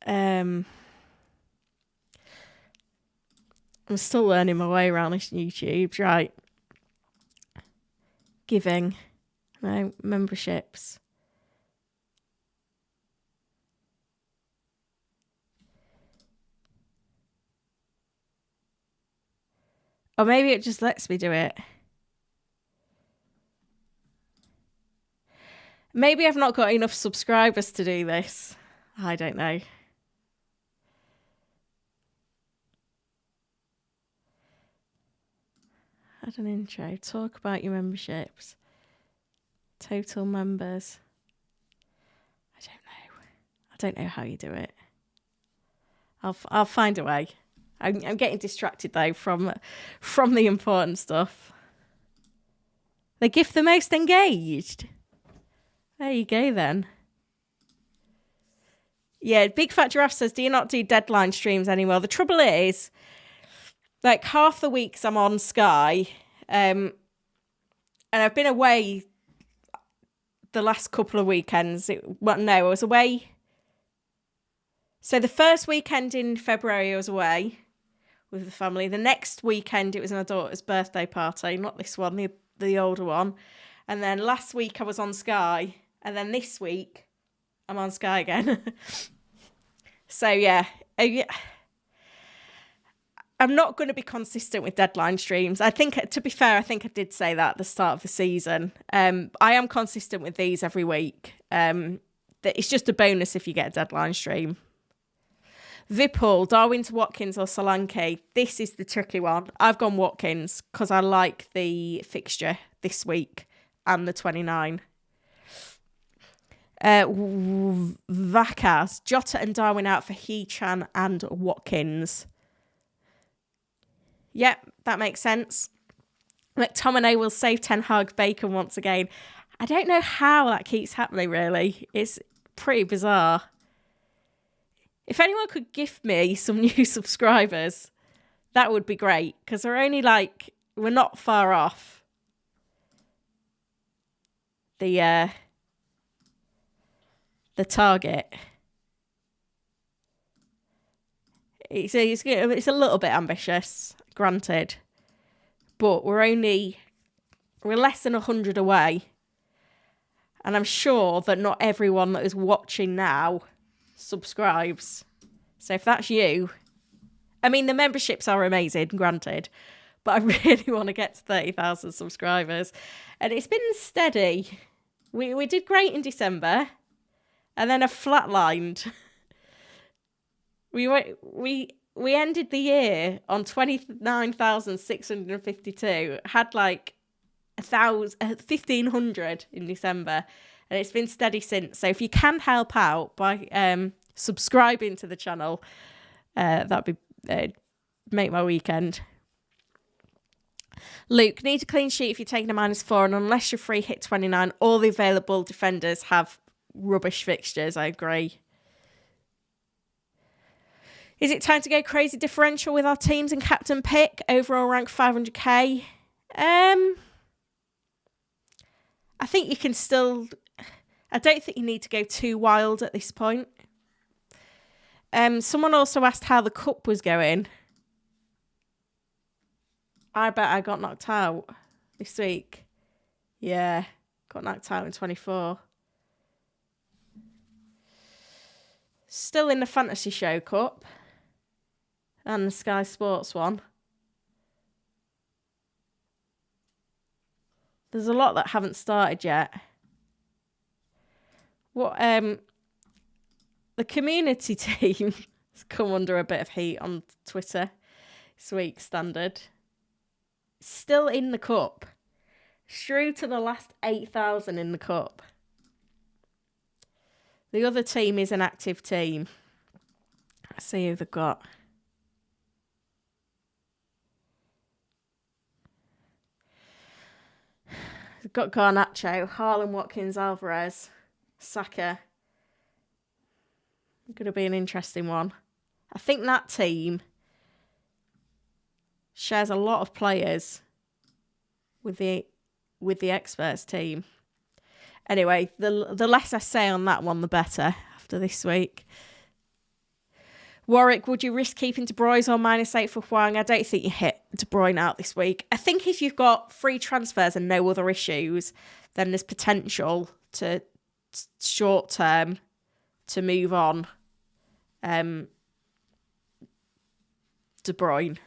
I'm still learning my way around this YouTube. Right. Giving. No, memberships. Or maybe it just lets me do it. Maybe I've not got enough subscribers to do this. I don't know. Add an intro. Talk about your memberships. Total members. I don't know how you do it. I'll find a way. I'm getting distracted though from the important stuff. The gift the most engaged. There you go then. Yeah, Big Fat Giraffe says, do you not do deadline streams anymore? The trouble is, like, half the weeks I'm on Sky, and I've been away the last couple of weekends. I was away. So the first weekend in February I was away with the family. The next weekend it was my daughter's birthday party, not this one, the older one. And then last week I was on Sky, and then this week I'm on Sky again. So yeah, I'm not going to be consistent with deadline streams. I think, to be fair, I think I did say that at the start of the season. I am consistent with these every week. It's just a bonus if you get a deadline stream. Vipul, Darwin to Watkins or Solanke. This is the tricky one. I've gone Watkins because I like the fixture this week and the 29. Vakas, Jota and Darwin out for He-Chan and Watkins. Yep, that makes sense. McTominay will save Ten Hag Bacon once again. I don't know how that keeps happening, really. It's pretty bizarre. If anyone could gift me some new subscribers, that would be great, because we're not far off the target. It's a little bit ambitious, granted, but we're less than 100 away, and I'm sure that not everyone that is watching now subscribes. So if that's you, I mean, the memberships are amazing, granted, but I really want to get to 30,000 subscribers, and it's been steady. We did great in December, and then I flatlined. We ended the year on 29,652. Had like 1,500 in December, and it's been steady since. So if you can help out by subscribing to the channel, that'd be make my weekend. Luke, need a clean sheet if you're taking a -4, and unless you're free hit 29, all the available defenders have rubbish fixtures. I agree. Is it time to go crazy differential with our teams and captain pick? Overall rank 500k. I think you can still... I don't think you need to go too wild at this point. Someone also asked how the cup was going. I bet I got knocked out this week. Yeah, got knocked out in 24. Still in the Fantasy Show Cup. And the Sky Sports one. There's a lot that haven't started yet. What the community team has come under a bit of heat on Twitter this week, standard. Still in the cup. Through to the last 8,000 in the cup. The other team is an active team. Let's see who they've got. They've got Garnacho, Haaland, Watkins, Alvarez, Saka. Going to be an interesting one. I think that team shares a lot of players with the experts team. Anyway, the less I say on that one, the better after this week. Warwick, would you risk keeping De Bruyne on -8 for Hwang? I don't think you hit De Bruyne out this week. I think if you've got free transfers and no other issues, then there's potential to short term to move on. De Bruyne.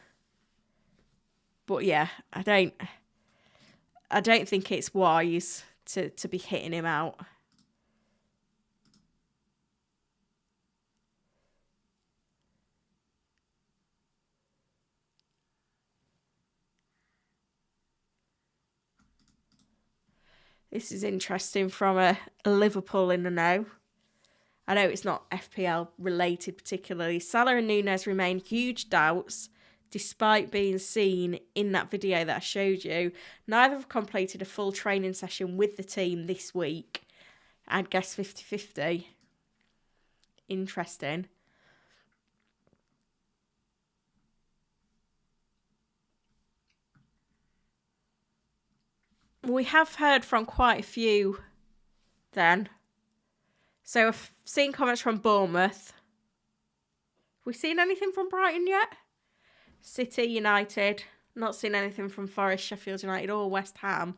But yeah, I don't think it's wise to be hitting him out. This is interesting from a Liverpool in the know. I know it's not FPL related particularly. Salah and Núñez remain huge doubts despite being seen in that video that I showed you. Neither have completed a full training session with the team this week. I'd guess 50-50. Interesting. We have heard from quite a few then. So I've seen comments from Bournemouth. Have we seen anything from Brighton yet? City, United. Not seen anything from Forest, Sheffield United or West Ham.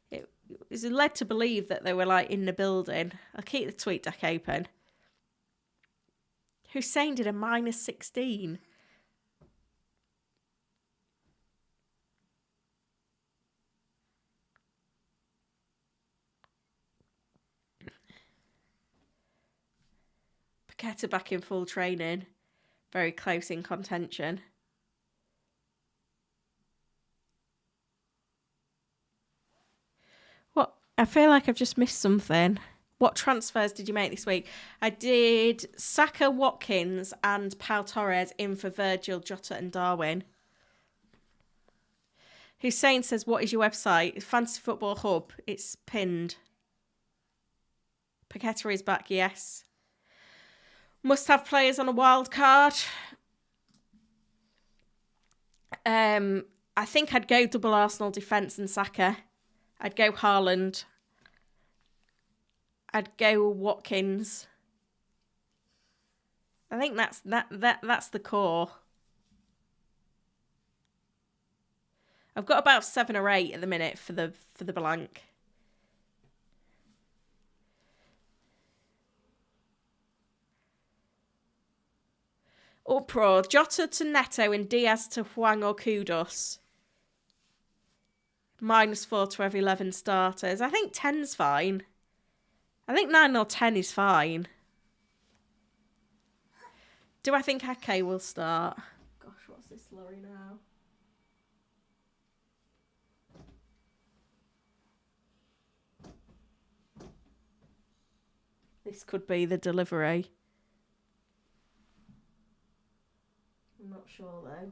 It is led to believe that they were like in the building. I'll keep the tweet deck open. Hussein did a -16. Paqueta back in full training. Very close in contention. What? I feel like I've just missed something. What transfers did you make this week? I did Saka, Watkins and Pau Torres in for Virgil, Jota and Darwin. Hussein says, what is your website? Fantasy Football Hub. It's pinned. Paqueta is back, yes. Must have players on a wild card. I think I'd go double Arsenal defence and Saka. I'd go Haaland. I'd go Watkins. I think that's the core. I've got about 7 or 8 at the minute for the blank. Uproar. Jota to Neto and Diaz to Hwang or Kudus. -4 to every 11 starters. I think 10's fine. I think 9 or 10 is fine. Do I think Ake will start? Gosh, what's this lorry now? This could be the delivery. I'm not sure though.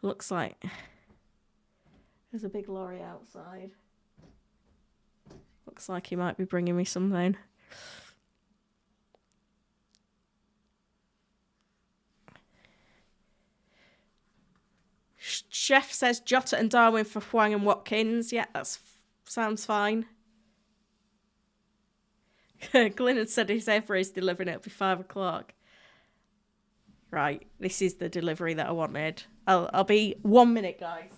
Looks like there's a big lorry outside. Looks like he might be bringing me something. Chef says Jota and Darwin for Hwang and Watkins. Yeah, that sounds fine. Glyn had said if ever is delivering, it'll be 5 o'clock. Right, this is the delivery that I wanted. I'll be 1 minute, guys.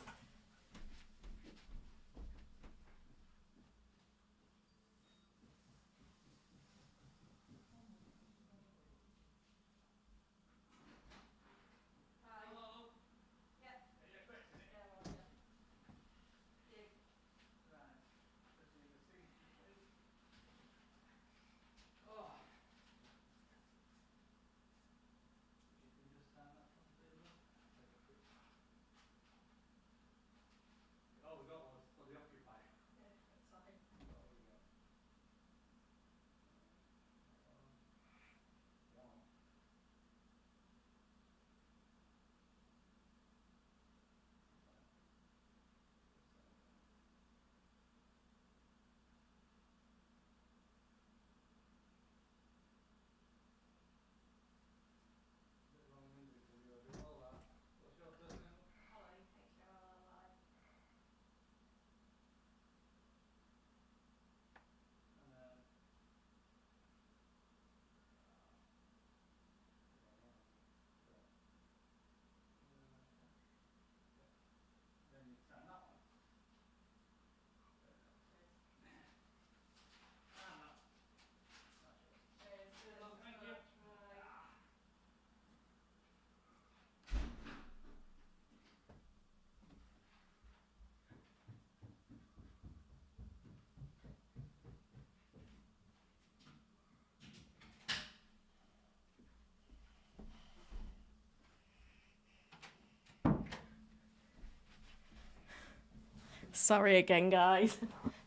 Sorry again, guys.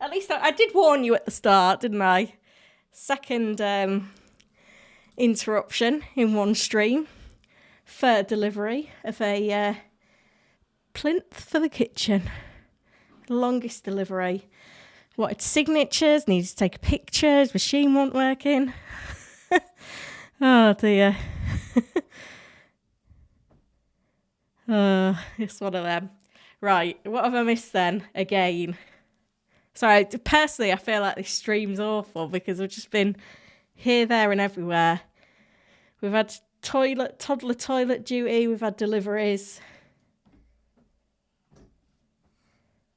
At least I did warn you at the start, didn't I? Second interruption in one stream. Third delivery of a plinth for the kitchen. Longest delivery. Wanted signatures, needed to take pictures, machine wasn't working. Oh dear. It's one of them. Right, what have I missed then? Again. Sorry, personally I feel like this stream's awful because I've just been here, there and everywhere. We've had toddler toilet duty, we've had deliveries.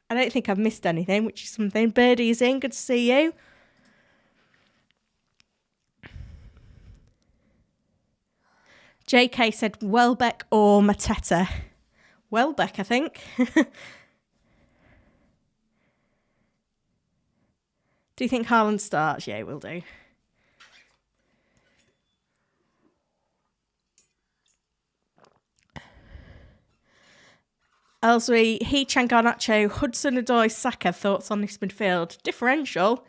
I don't think I've missed anything, which is something. Birdie's in, good to see you. JK said Welbeck or Mateta. Welbeck, I think. Do you think Haaland starts? Yeah, he will do. Elsewhere, He-Chan Garnacho, Hudson-Odoi, Saka, thoughts on this midfield? Differential.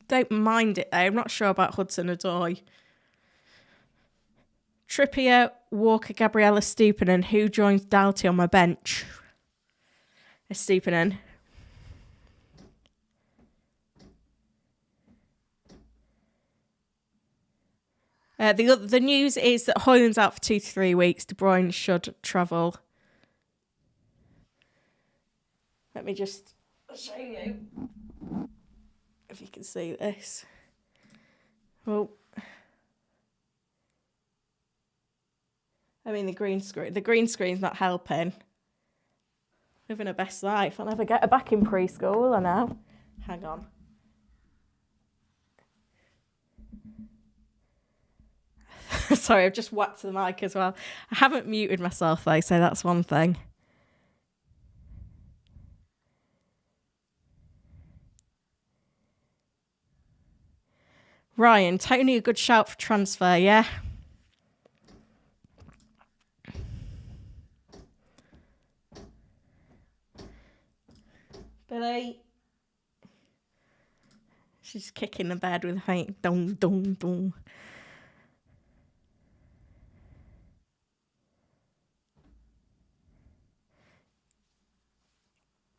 Don't mind it though, I'm not sure about Hudson-Odoi. Trippier, Walker, Gabriella, Stupinan. Who joins Doughty on my bench? Stupinan. The news is that Højlund's out for 2 to 3 weeks. De Bruyne should travel. Let me just show you if you can see this. Well, I mean the green screen's not helping. Living a best life. I'll never get her back in preschool, will I now? Hang on. Sorry, I've just whacked the mic as well. I haven't muted myself though, so that's one thing. Ryan, Tony, a good shout for transfer, yeah? Billy. She's kicking the bed with a faint dong, dong, dong.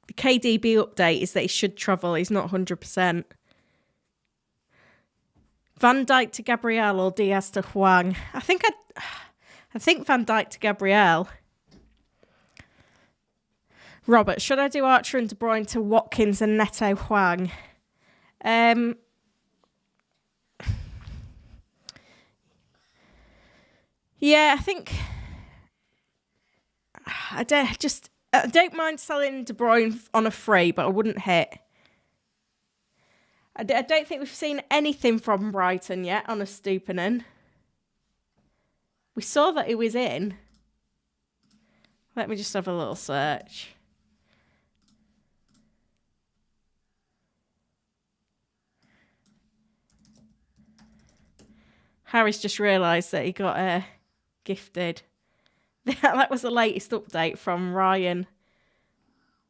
The KDB update is that he should travel. He's not 100%. Van Dijk to Gabriel or Diaz to Hwang? I think Van Dijk to Gabriel. Robert, should I do Archer and De Bruyne to Watkins and Neto Hwang? Yeah, I think I don't mind selling De Bruyne on a free, but I wouldn't hit. I don't think we've seen anything from Brighton yet on a Stupinan. We saw that he was in. Let me just have a little search. Harry's just realised that he got gifted. That was the latest update from Ryan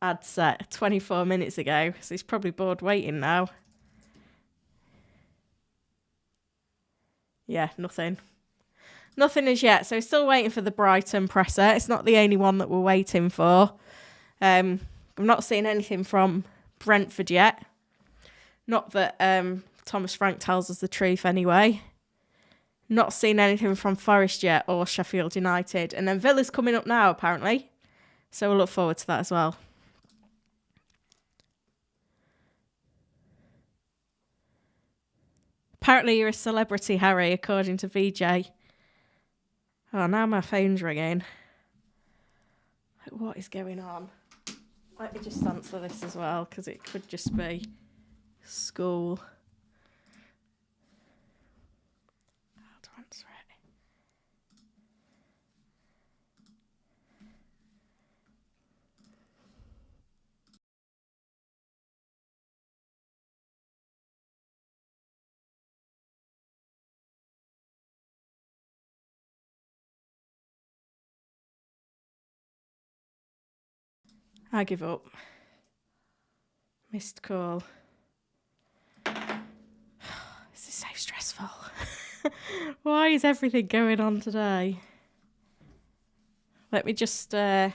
Adset 24 minutes ago. So he's probably bored waiting now. Yeah, nothing. Nothing as yet. So we're still waiting for the Brighton presser. It's not the only one that we're waiting for. I'm not seeing anything from Brentford yet. Not that Thomas Frank tells us the truth anyway. Not seen anything from Forest yet or Sheffield United. And then Villa's coming up now, apparently. So we'll look forward to that as well. Apparently you're a celebrity, Harry, according to VJ. Oh, now my phone's ringing. What is going on? Let me just answer this as well, because it could just be school. How to answer it? I give up. Missed call. This is so stressful. Why is everything going on today? Let me just... If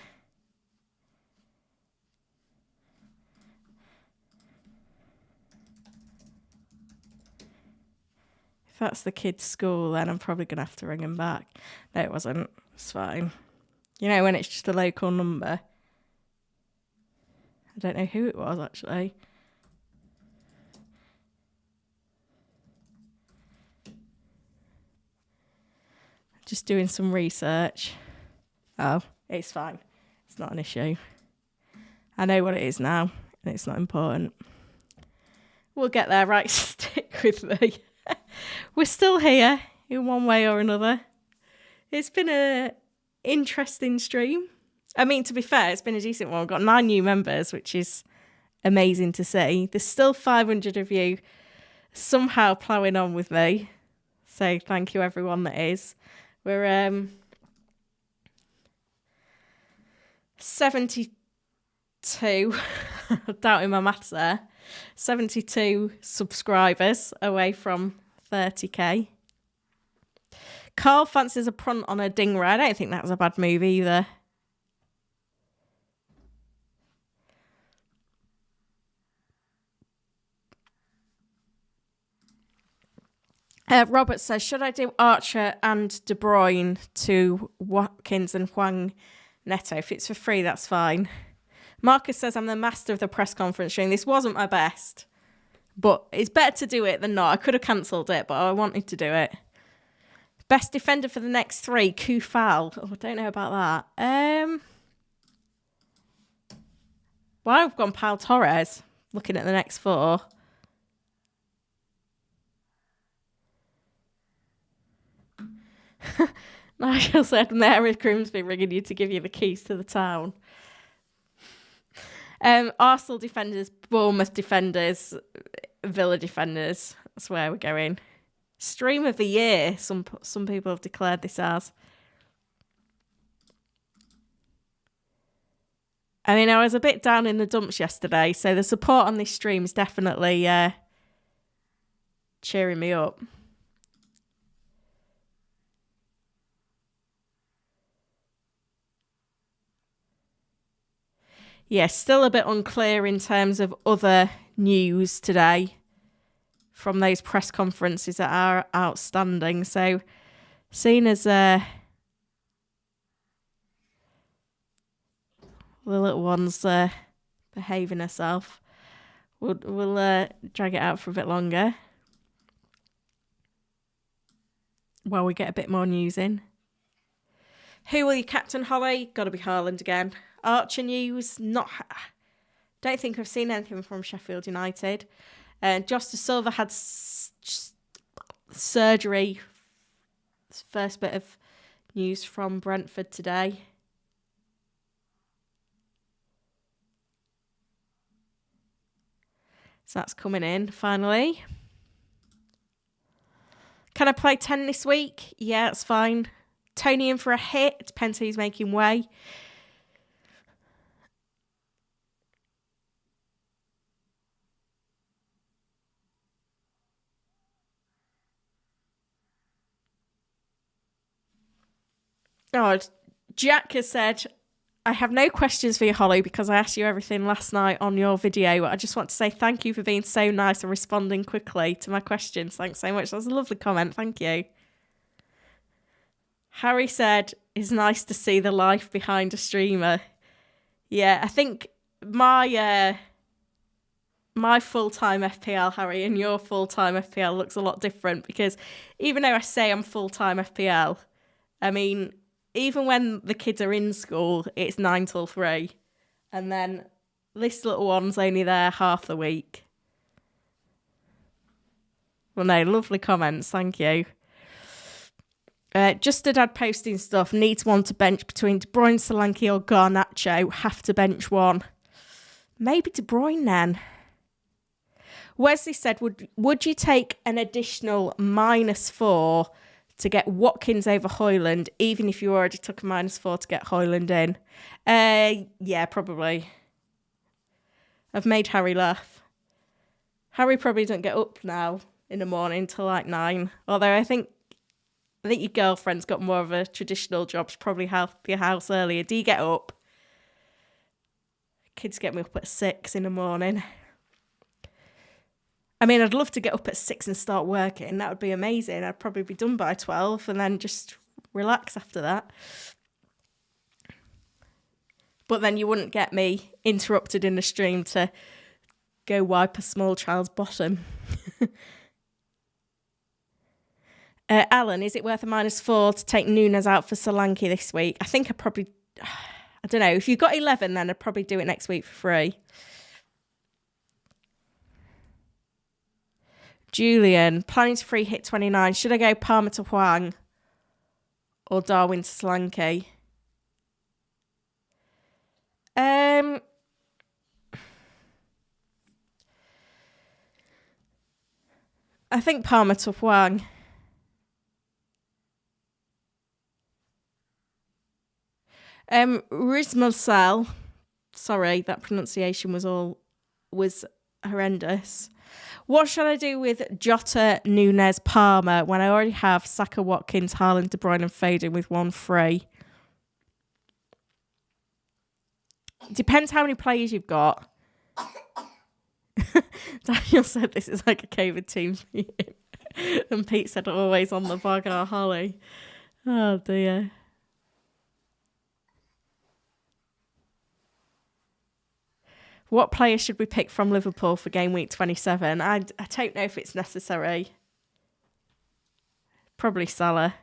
that's the kid's school, then I'm probably going to have to ring him back. No, it wasn't. It's fine. You know, when it's just a local number. I don't know who it was, actually. Just doing some research. Oh, it's fine. It's not an issue. I know what it is now, and it's not important. We'll get there, right? Stick with me. We're still here in one way or another. It's been an interesting stream. I mean, to be fair, it's been a decent one. We've got 9 new members, which is amazing to see. There's still 500 of you somehow ploughing on with me. So thank you, everyone that is. We're 72, doubting my maths there, 72 subscribers away from 30k. Carl fancies a punt on a dinger. I don't think that was a bad move either. Robert says, should I do Archer and De Bruyne to Watkins and Hwang Neto? If it's for free, that's fine. Marcus says, I'm the master of the press conference stream. This wasn't my best, but it's better to do it than not. I could have cancelled it, but I wanted to do it. Best defender for the next 3, Kufal. Oh, I don't know about that. Well, I've gone Pal Torres, looking at the next 4. Nigel said, Mary Grimsby ringing you to give you the keys to the town. Arsenal defenders, Bournemouth defenders, Villa defenders. That's where we're going. Stream of the year, some people have declared this as. I mean, I was a bit down in the dumps yesterday, so the support on this stream is definitely cheering me up. Yeah, still a bit unclear in terms of other news today from those press conferences that are outstanding. So, seen as the little one's behaving herself, we'll drag it out for a bit longer while we get a bit more news in. Who will you captain, Holly? Got to be Haaland again. Archer news, don't think I've seen anything from Sheffield United. Josh De Silva had surgery. First bit of news from Brentford today. So that's coming in, finally. Can I play 10 this week? Yeah, that's fine. Tony in for a hit. Depends who's making way. Oh, Jack has said, I have no questions for you, Holly, because I asked you everything last night on your video. I just want to say thank you for being so nice and responding quickly to my questions. Thanks so much. That was a lovely comment. Thank you. Harry said, it's nice to see the life behind a streamer. Yeah, I think my full-time FPL, Harry, and your full-time FPL looks a lot different, because even though I say I'm full-time FPL, I mean, even when the kids are in school, it's 9 till 3. And then this little one's only there half the week. Well, no, lovely comments. Thank you. Just a dad posting stuff. Needs one to bench between De Bruyne, Solanke or Garnacho. Have to bench one. Maybe De Bruyne then. Wesley said, would you take an additional -4 to get Watkins over Højlund, even if you already took a -4 to get Højlund in? Yeah, probably. I've made Harry laugh. Harry probably doesn't get up now in the morning till like 9. Although I think your girlfriend's got more of a traditional job. She's probably help your house earlier. Do you get up? Kids get me up at 6 in the morning. I mean, I'd love to get up at 6 and start working. That would be amazing. I'd probably be done by 12 and then just relax after that. But then you wouldn't get me interrupted in the stream to go wipe a small child's bottom. Alan, is it worth a -4 to take Nunes out for Solanke this week? I think I don't know. If you've got 11, then I'd probably do it next week for free. Julian, planning to free hit 29. Should I go Palmer to Hwang or Darwin to Solanke? I think Palmer to Hwang. Rizmosel. Sorry, that pronunciation was horrendous. What should I do with Jota, Nunes, Palmer when I already have Saka, Watkins, Haaland, De Bruyne and Foden with 1 free? Depends how many players you've got. Daniel said this is like a COVID Teams meeting. And Pete said always on the bug, Holly. Oh dear. What player should we pick from Liverpool for game week 27? I don't know if it's necessary. Probably Salah.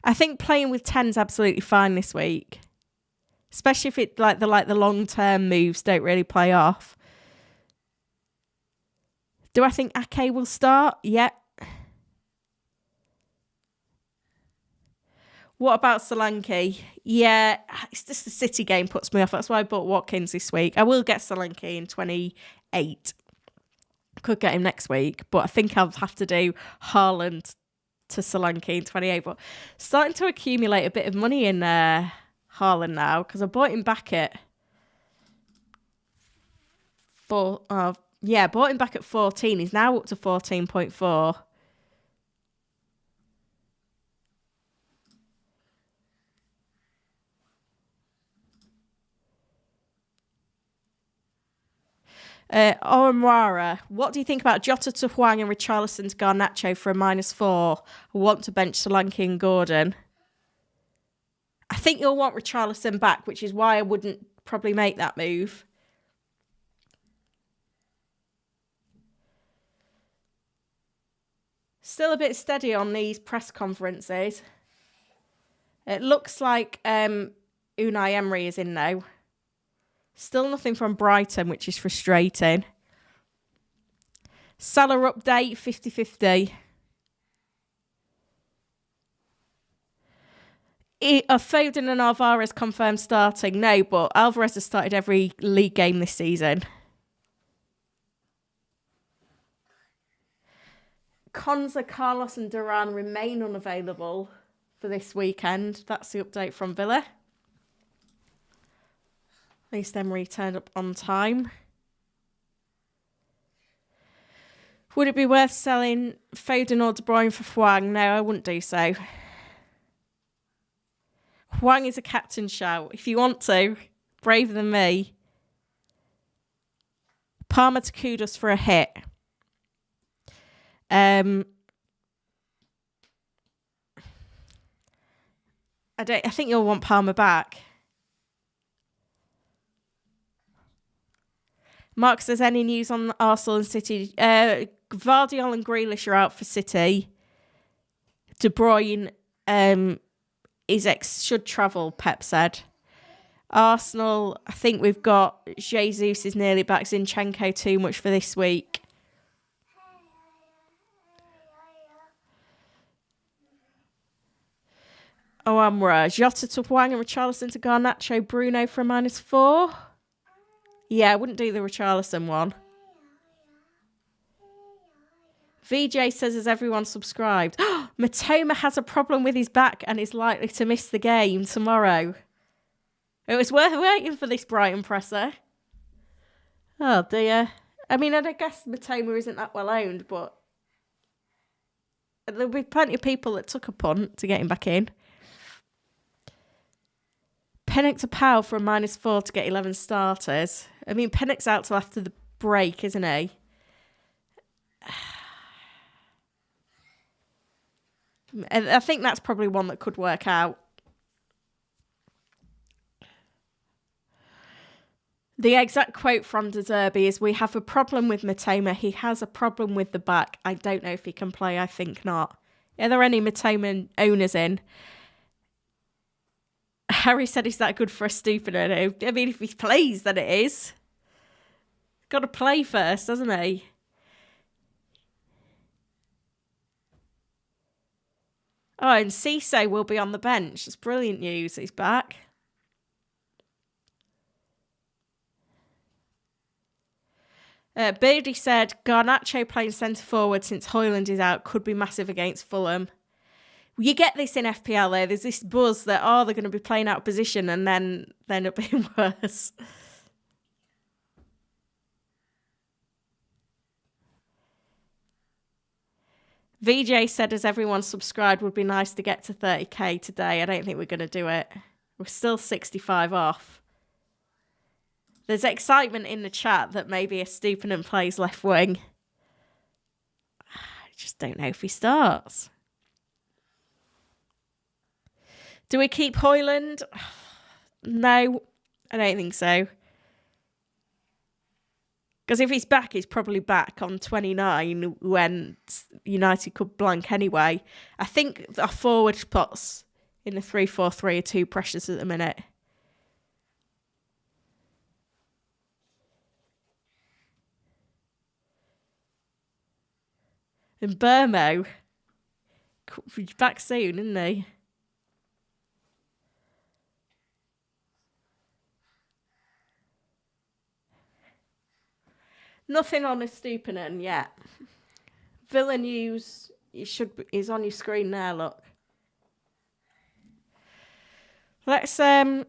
I think playing with 10's absolutely fine this week. Especially if it the long-term moves don't really play off. Do I think Ake will start? Yeah. What about Solanke? Yeah, it's just the City game puts me off. That's why I bought Watkins this week. I will get Solanke in 28. Could get him next week, but I think I'll have to do Haaland to Solanke in 28. But starting to accumulate a bit of money in Haaland now because I bought him back at bought him back at 14. He's now up to 14.4. Oramwara, what do you think about Jota to Hwang and Richarlison to Garnacho for a -4? I want to bench Solanke and Gordon. I think you'll want Richarlison back, which is why I wouldn't probably make that move. Still a bit steady on these press conferences. It looks like Unai Emery is in now. Still nothing from Brighton, which is frustrating. Salah update, 50-50. Are Foden and Alvarez confirmed starting? No, but Alvarez has started every league game this season. Konza, Carlos and Duran remain unavailable for this weekend. That's the update from Villa. At least Emery turned up on time. Would it be worth selling Foden or De Bruyne for Hwang? No, I wouldn't do so. Hwang is a captain shout. If you want to, braver than me. Palmer to Kudus for a hit. I think you'll want Palmer back. Mark says, any news on Arsenal and City? Gvardiol and Grealish are out for City. De Bruyne should travel, Pep said. Arsenal, I think we've got Jesus is nearly back. Zinchenko too much for this week. Amra, Jota to Hwang and Richarlison to Garnacho, Bruno for a -4. Yeah, I wouldn't do the Richarlison one. VJ says, has everyone subscribed? Matoma has a problem with his back and is likely to miss the game tomorrow. It was worth waiting for this Brighton presser. Oh dear. I mean, I guess Matoma isn't that well owned, but there'll be plenty of people that took a punt to get him back in. Pennick's a power for a -4 to get 11 starters. I mean, Pennick's out till after the break, isn't he? I think that's probably one that could work out. The exact quote from De Zerbi is, "We have a problem with Matoma. He has a problem with the back. I don't know if he can play. I think not." Are there any Matoma owners in? Harry said he's that good for a Stupid. I mean, if he plays, then it is. Got to play first, hasn't he? Oh, and Cisse will be on the bench. That's brilliant news. He's back. Birdie said, Garnacho playing centre forward since Højlund is out could be massive against Fulham. You get this in FPL though. There's this buzz that, they're going to be playing out of position and then they end up being worse. VJ said, as everyone subscribed, would be nice to get to 30k today. I don't think we're going to do it. We're still 65 off. There's excitement in the chat that maybe a Stupinen plays left wing. I just don't know if he starts. Do we keep Højlund? No, I don't think so. Because if he's back, he's probably back on 29 when United could blank anyway. I think our forward spots in the 3-4-3 are too precious at the minute. And Burmo, he's back soon, isn't he? Nothing on a Stupinen yet. Villa news is on your screen there, look. Let's shall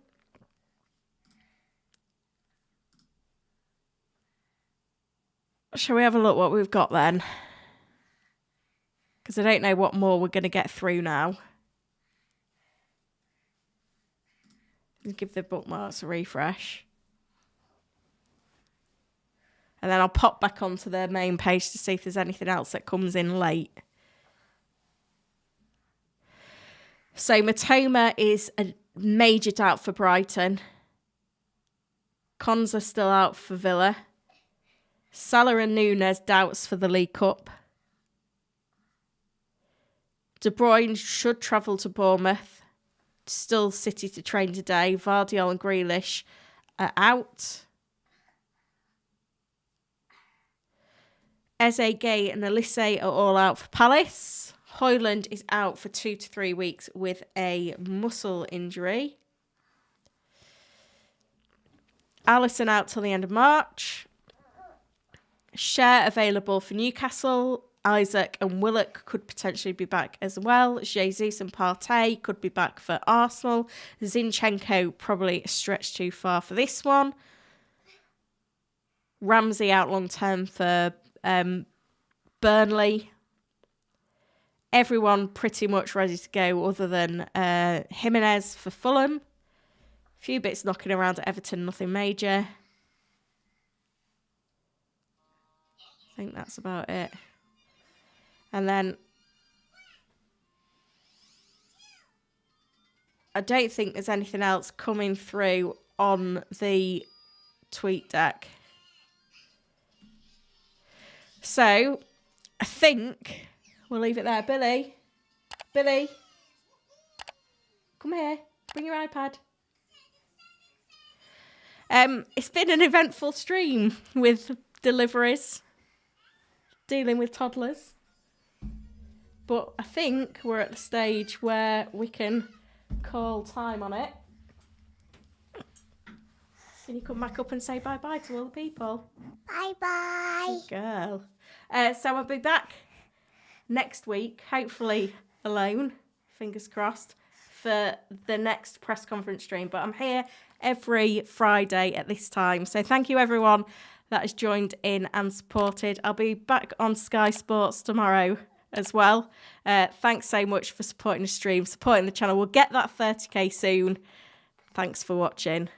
we have a look what we've got then? Because I don't know what more we're going to get through now. Give the bookmarks a refresh. And then I'll pop back onto the main page to see if there's anything else that comes in late. So Matoma is a major doubt for Brighton. Konza still out for Villa. Salah and Núñez doubts for the League Cup. De Bruyne should travel to Bournemouth. Still City to train today. Vardiol and Grealish are out. Eze, Gay and Elise are all out for Palace. Højlund is out for 2 to 3 weeks with a muscle injury. Alisson out till the end of March. Cher available for Newcastle. Isaac and Willock could potentially be back as well. Jesus and Partey could be back for Arsenal. Zinchenko probably a stretch too far for this one. Ramsey out long term for Burnley. Everyone pretty much ready to go other than Jimenez for Fulham. A few bits knocking around at Everton, nothing major. I think that's about it. And then I don't think there's anything else coming through on the tweet deck. So I think we'll leave it there. Billy, come here. Bring your iPad. It's been an eventful stream with deliveries, dealing with toddlers. But I think we're at the stage where we can call time on it. Can you come back up and say bye-bye to all the people? Bye-bye. Good girl. So I'll be back next week, hopefully alone, fingers crossed, for the next press conference stream, but I'm here every Friday at this time. So thank you everyone that has joined in and supported. I'll be back on Sky Sports tomorrow as well. Thanks so much for supporting the stream, supporting the channel. We'll get that 30k soon. Thanks for watching.